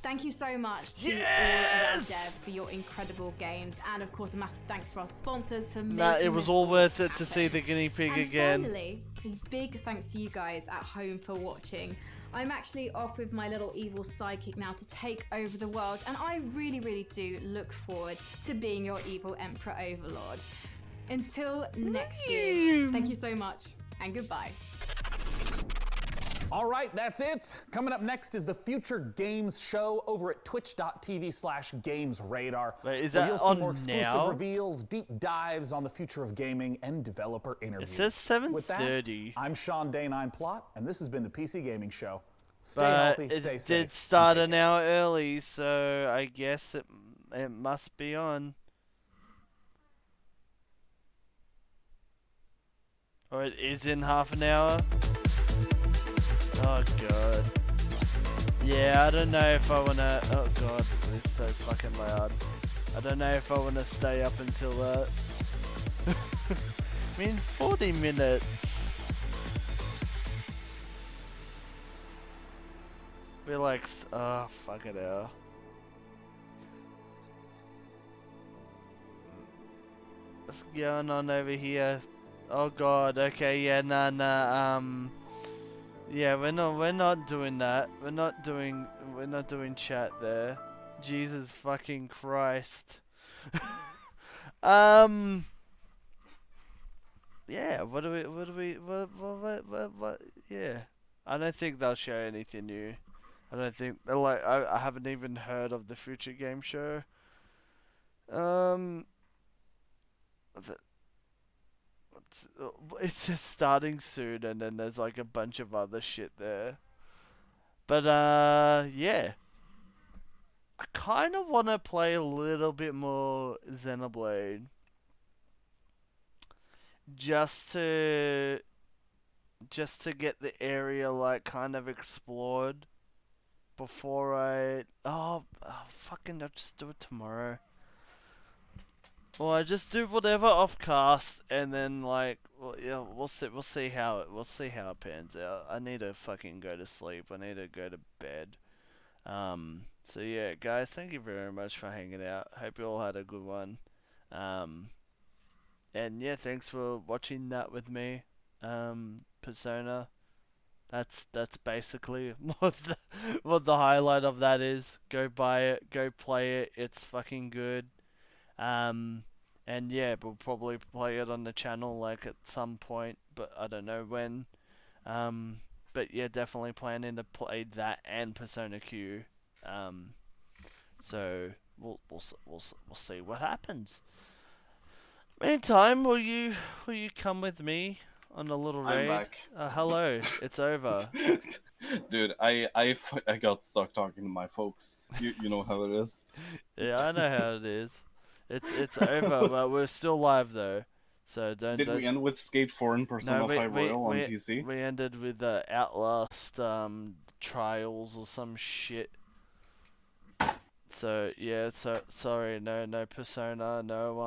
Thank you so much to all of our devs for your incredible games, and of course a massive thanks to our sponsors for making Nah, it was this all all worth it happen. to see the guinea pig And again. finally, a big thanks to you guys at home for watching. I'm actually off with my little evil sidekick now to take over the world, and I really, really do look forward to being your evil Emperor Overlord. Until next year, thank you so much, and goodbye. All right, that's it. Coming up next is the Future Games Show over at twitch.tv/gamesradar. Wait, is where that you'll see on more exclusive now? reveals, deep dives on the future of gaming, and developer interviews. It says With that, 7:30. I'm Sean Day9 Plot, and this has been the PC Gaming Show. Stay But healthy, it stay safe. did start an hour early, so I guess it must be on. Or it is in half an hour. Oh god. Yeah, I don't know if I wanna. Oh god, it's so fucking loud. I don't know if I wanna stay up until that. I mean, 40 minutes. Be like, oh fuck it out. What's going on over here? Oh god, okay, yeah, nah, yeah, we're not doing that. We're not doing chat there. Jesus fucking Christ. Yeah, what, yeah. I don't think they'll show anything new. I don't think, like, I haven't even heard of the Future Game Show. It's just starting soon, and then there's like a bunch of other shit there. But yeah, I kind of want to play a little bit more Xenoblade, just to get the area like kind of explored before oh fucking I'll just do it tomorrow. Well, I just do whatever off cast, and then like, well, yeah, we'll see how it pans out. I need to fucking go to sleep. I need to go to bed. So yeah, guys, thank you very much for hanging out. Hope you all had a good one. And yeah, thanks for watching that with me. Persona. That's basically what the highlight of that is. Go buy it. Go play it. It's fucking good. And yeah, we'll probably play it on the channel like at some point, but I don't know when. But yeah, definitely planning to play that and Persona Q. So we'll see what happens. Meantime, will you come with me on a little raid? I'm back. Hello, it's over. Dude, I got stuck talking to my folks. You know how it is. Yeah, I know how it is. It's over, but we're still live though. So don't. Did we end with Skate 4 and Persona 5 Royal on PC? We ended with Outlast Trials or some shit. So yeah, so sorry, no Persona, no